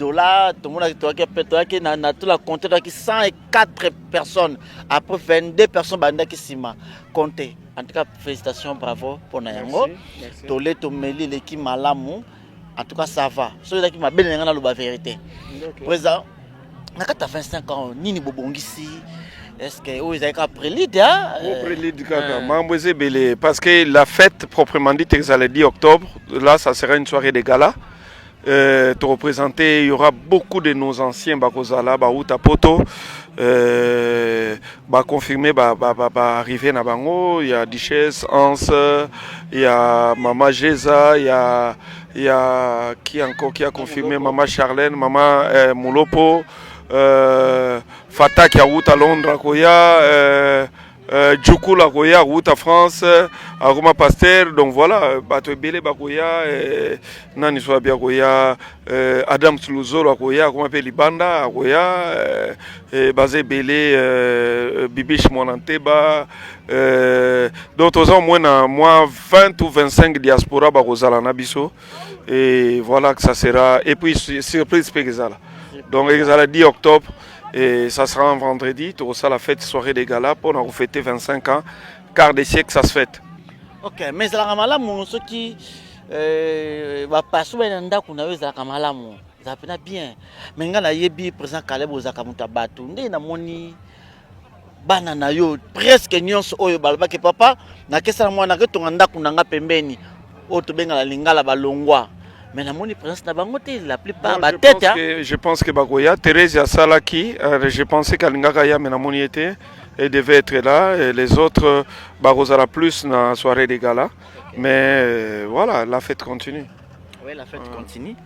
Tout le monde a dit que na tout la compte qui 104 personnes. Après 22 personnes banda qui sima compté. En tout cas, félicitations, bravo pour Nayango. Tolé tomeli l'équipe malamu. En tout cas, ça va. Celui qui m'a bien dans la vérité. Président. Quand tu as 25 ans, Nini Bobongisi, est-ce que vous avez appris l'idée? Parce que la fête, proprement dit, c'est le 10 octobre. Là, ça sera une soirée de gala. Te représenter, il y aura beaucoup de nos anciens Bakozala, Baouta Poto, confirmé, arriver à Bango. Il y a Duchesse, Hans, il y a Maman Jeza, il y a qui encore qui a confirmé, Maman Charlène, Maman Moulopo. Fata qui a route à Londres, Djoukou la Goya, route à France, Aroma Pasteur, donc voilà, Bato Bele Bagoya, Nani Swabia Goya, Adam Toulouzo la Goya, Aroma Pelibanda, Goya, Bazé Bele, Bibiche Monanteba, d'autres ans, moins 20 ou 25 diaspora Bagozala Nabiso, et voilà que ça sera, et puis surprise Pegezala. Donc, il y a le 10 octobre et ça sera un vendredi. Tout ça, la fête soirée des galas pour nous fêter 25 ans. Quart de siècle, ça se fête. Ok, mais la Ramalamu, ceux qui va passer dans le qu'on a eu la Ramalamu, ça fait bien. Mais quand il y a eu président Caleb aux Akamuta Batu, il y a moni banana yo presque nyonso oyo balba ke papa na kesa mwana ke tonganda kunanga pembeni o to benga la lingala balongwa. Mais la présence na bango te la plupart ba tête. Je pense que Bagoya, Thérèse Salaki, je pensais qu'Alingakaya mais la moni était et devait être là et les autres Barozala plus dans la soirée des galas. Okay. Mais voilà, la fête continue. Oui, la fête continue.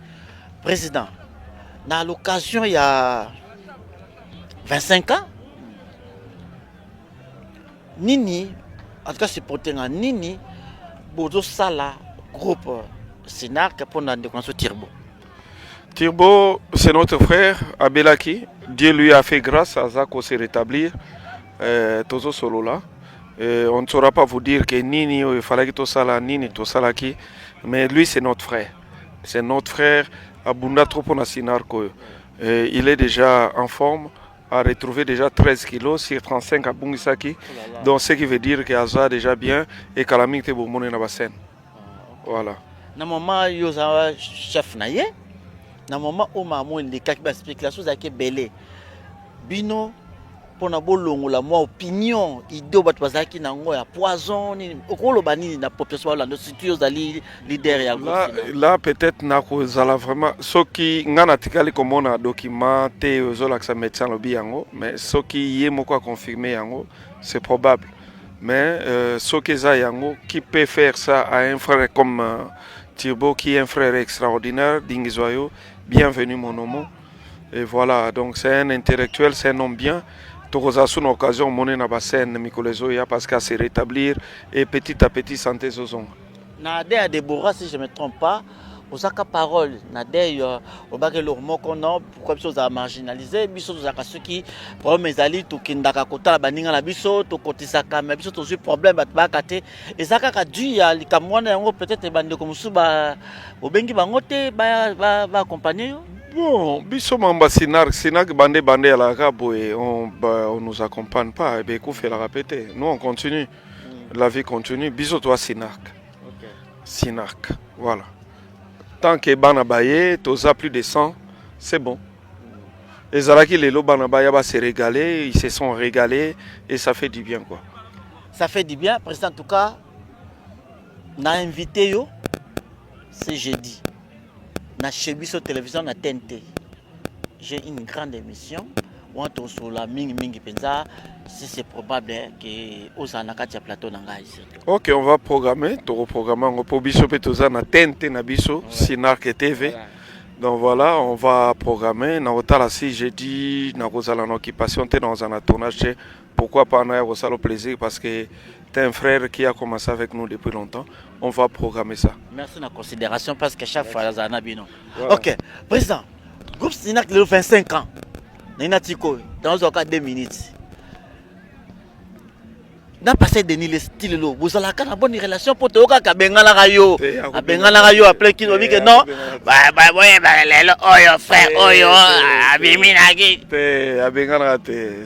Président, dans l'occasion il y a 25 ans Nini, en tout cas c'est pour tenir Nini, Bodo Sala groupe Sinac pour la décoration Tirbo. Tirbo, c'est notre frère Abelaki. Dieu lui a fait grâce à Zako se rétablir. Tozo solo là. On ne saura pas vous dire que Nini, il fallait que tout ça là, Nini, tout ça là qui. Mais lui, c'est notre frère. C'est notre frère Abunda Tropona Sinarko. Il est déjà en forme. A retrouvé déjà 13 kilos sur 35 à Bungisaki. Donc, ce qui veut dire que Aza déjà bien et Kalamik te boumone na basen. Voilà. Na moment yo za chef na ye. Na moment o mamu ndika ki ba spéculation za ke belé. Bino pona bolongo la moi opinion idée bat bazaki na ngo ya poison ni okolo bani na population la institution za leader ya là peut-être na ko zala vraiment soki ngana tikali komona document te ozola que ça médecin lobi yango mais soki yé moko confirmer yango c'est probable mais soki za yango qui peut faire ça à un frère comme Tirbo qui est un frère extraordinaire Dingizoyo bienvenue mon homme et voilà donc c'est un intellectuel c'est un homme bien. Tokozasu une occasion monnaie na basen Mikolezoya parce qu'à se rétablir et petit à petit santé zozong. Na de Deborah si je me trompe pas ozaka parole na deuil obaki eloko moko non pourquoi biso ozala marginalisé biso tozalaka soki problème ezali tokendaka kotala baninga na biso tokotisaka me biso tozwi problème bato bayaka te eza kaka du ya likambo wana yango peut-être bandeko mosusu obengi bango te baakompagne yo. Bon, biso mamba Sinak bandé à la rabo et on nous accompagne pas et bien qu'on fait la répéter. Nous on continue. La vie continue. Biso toi Sinak. Sinak. Voilà. Tant que Banabaye, t'as plus de 100, c'est bon. Et Zaraki Lelo Banabaya va se régaler, ils se sont régalés et ça fait du bien quoi. Ça fait du bien, président en tout cas. On a invité yo, c'est jeudi. Na Chebiso télévision na TNT. J'ai une grande émission. On est sur la mingi penza. Si c'est probable que Osanakati plateau nanga ici. Ok, on va programmer. Tu reprogrammer. On peut biso petoza na TNT na biso, Sinark TV. Donc voilà, on va programmer. Na otala si jeudi na rozala na occupation te dans un tournage. Pourquoi pas na rozala plaisir parce que t'es un frère qui a commencé avec nous depuis longtemps. On va programmer ça. Merci de la considération parce que chaque fois, ça a bino. Ok, président, groupe Sinak le 25 ans. Nainatiko, dans le 2 minutes. Dans passé Denis le style lo, vous avez une bonne relation pour toi ka bengala rayo. A bengala rayo après qui dit que non. Oyo frère, oyo abiminagi. Te a bengala te.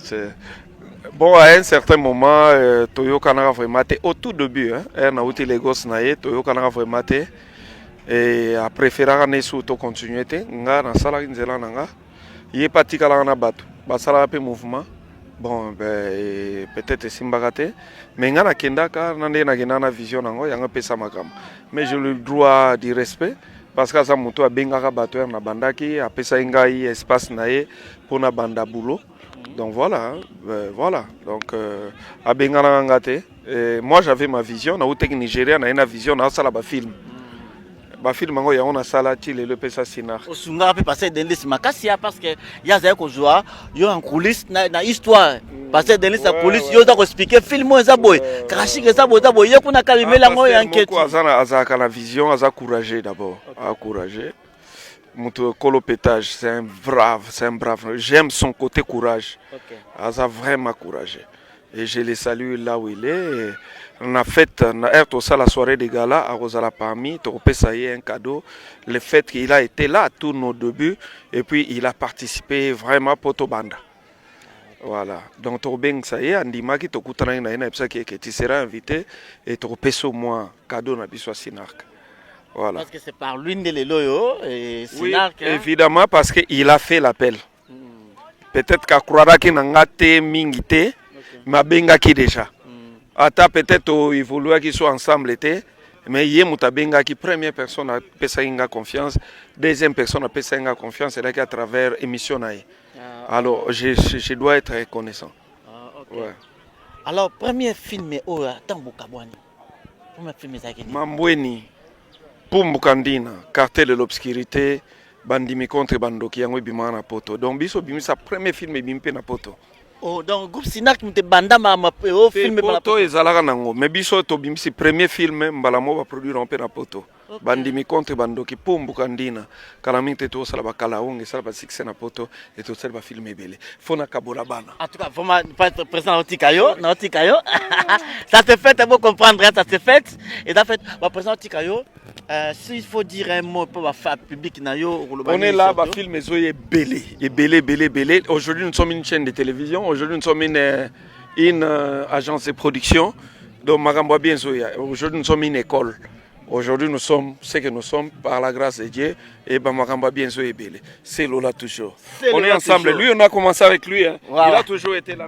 Bon, à un certain moment, Toyo Kanara vraiment au tout début, on a outé les gosses naïe, Toyo Kanara vraiment et a préféré aller sur auto continuité. Nga na sala nzela nanga, il est parti kala na bato, basala un peu mouvement. Bon, ben peut-être simbagate, mais nga na kendaka nande na gena na vision nango, yanga pesa makam. Mais je le droit du respect. Parce que ça moto a bengaka bato na bandaki, a pesa ngai espace naïe pour na banda boulot. Donc voilà, voilà. Donc à Bengala Ngate, moi j'avais ma vision. Au Nigeria, on a une vision. On a ça là, film. Ba film on a ça là, le pesa Sinar. Au Sunga peut passer dans les makassia parce que y a des joueurs, y a en coulisses, na histoire. Passer dans les coulisses, y a des expliquer film moi ça boy. Cracher que ça boy, y a qu'on a calmé la moi enquête. Azaka la vision, azaka courageux d'abord, courageux. Mon colopétage, c'est un brave. J'aime son côté courage. Il a vraiment courageux. Et je le salue là où il est. On a fait la soirée de gala à Rosala Parmi. Ça y est un cadeau. Le fait qu'il a été là à tous nos débuts. Et puis il a participé vraiment pour Tobanda. Voilà. Donc ça y est, Andima qui tu seras invité. Et tu au moins cadeau na biswa Sinark. Voilà. Parce que c'est par l'une de l'Eloyo et Sinak. Oui, évidemment, parce qu'il a fait l'appel. Peut-être qu'à croire qu'il n'a pas mingité, mais benga qui déjà. Ata peut-être il voulait qu'ils soient ensemble, mais il y a benga qui première personne a payé confiance, deuxième personne a payé confiance, c'est là qu'à travers l'émission. Alors, je dois être reconnaissant. Ouais. Alors, premier film, Tambukabwani. Premier film, Mambweni. Pumbukandina, cartel de l'obscurité, bandimi contre bandoki yango bimana poto. Donc biso bimi sa premier film bimpe na poto. Oh donc groupe Sinak mte banda ma film poto ezalaka nango. Mais biso to bimi si premier film mbala mo ba produire mpe na poto. Bandimi contre bandoki Pumbukandina. Kala minte to sala bakala onge sala ba succès na poto et to sala ba film ebele. Fona kabola bana. En tout cas, vraiment pas être présent au Tikayo, non Tikayo. Ça se fait, tu peux comprendre, ça se fait. Et en fait, va présent au Tikayo. S'il faut dire un mot pour faire public, on est là, le film est belé. Aujourd'hui, nous sommes une chaîne de télévision. Aujourd'hui, nous sommes une agence de production. Donc, aujourd'hui, nous sommes une école. Aujourd'hui, nous sommes ce que nous sommes par la grâce de Dieu. Et c'est Lola toujours. On est ensemble. Lui, on a commencé avec lui. Voilà. Il a toujours été là.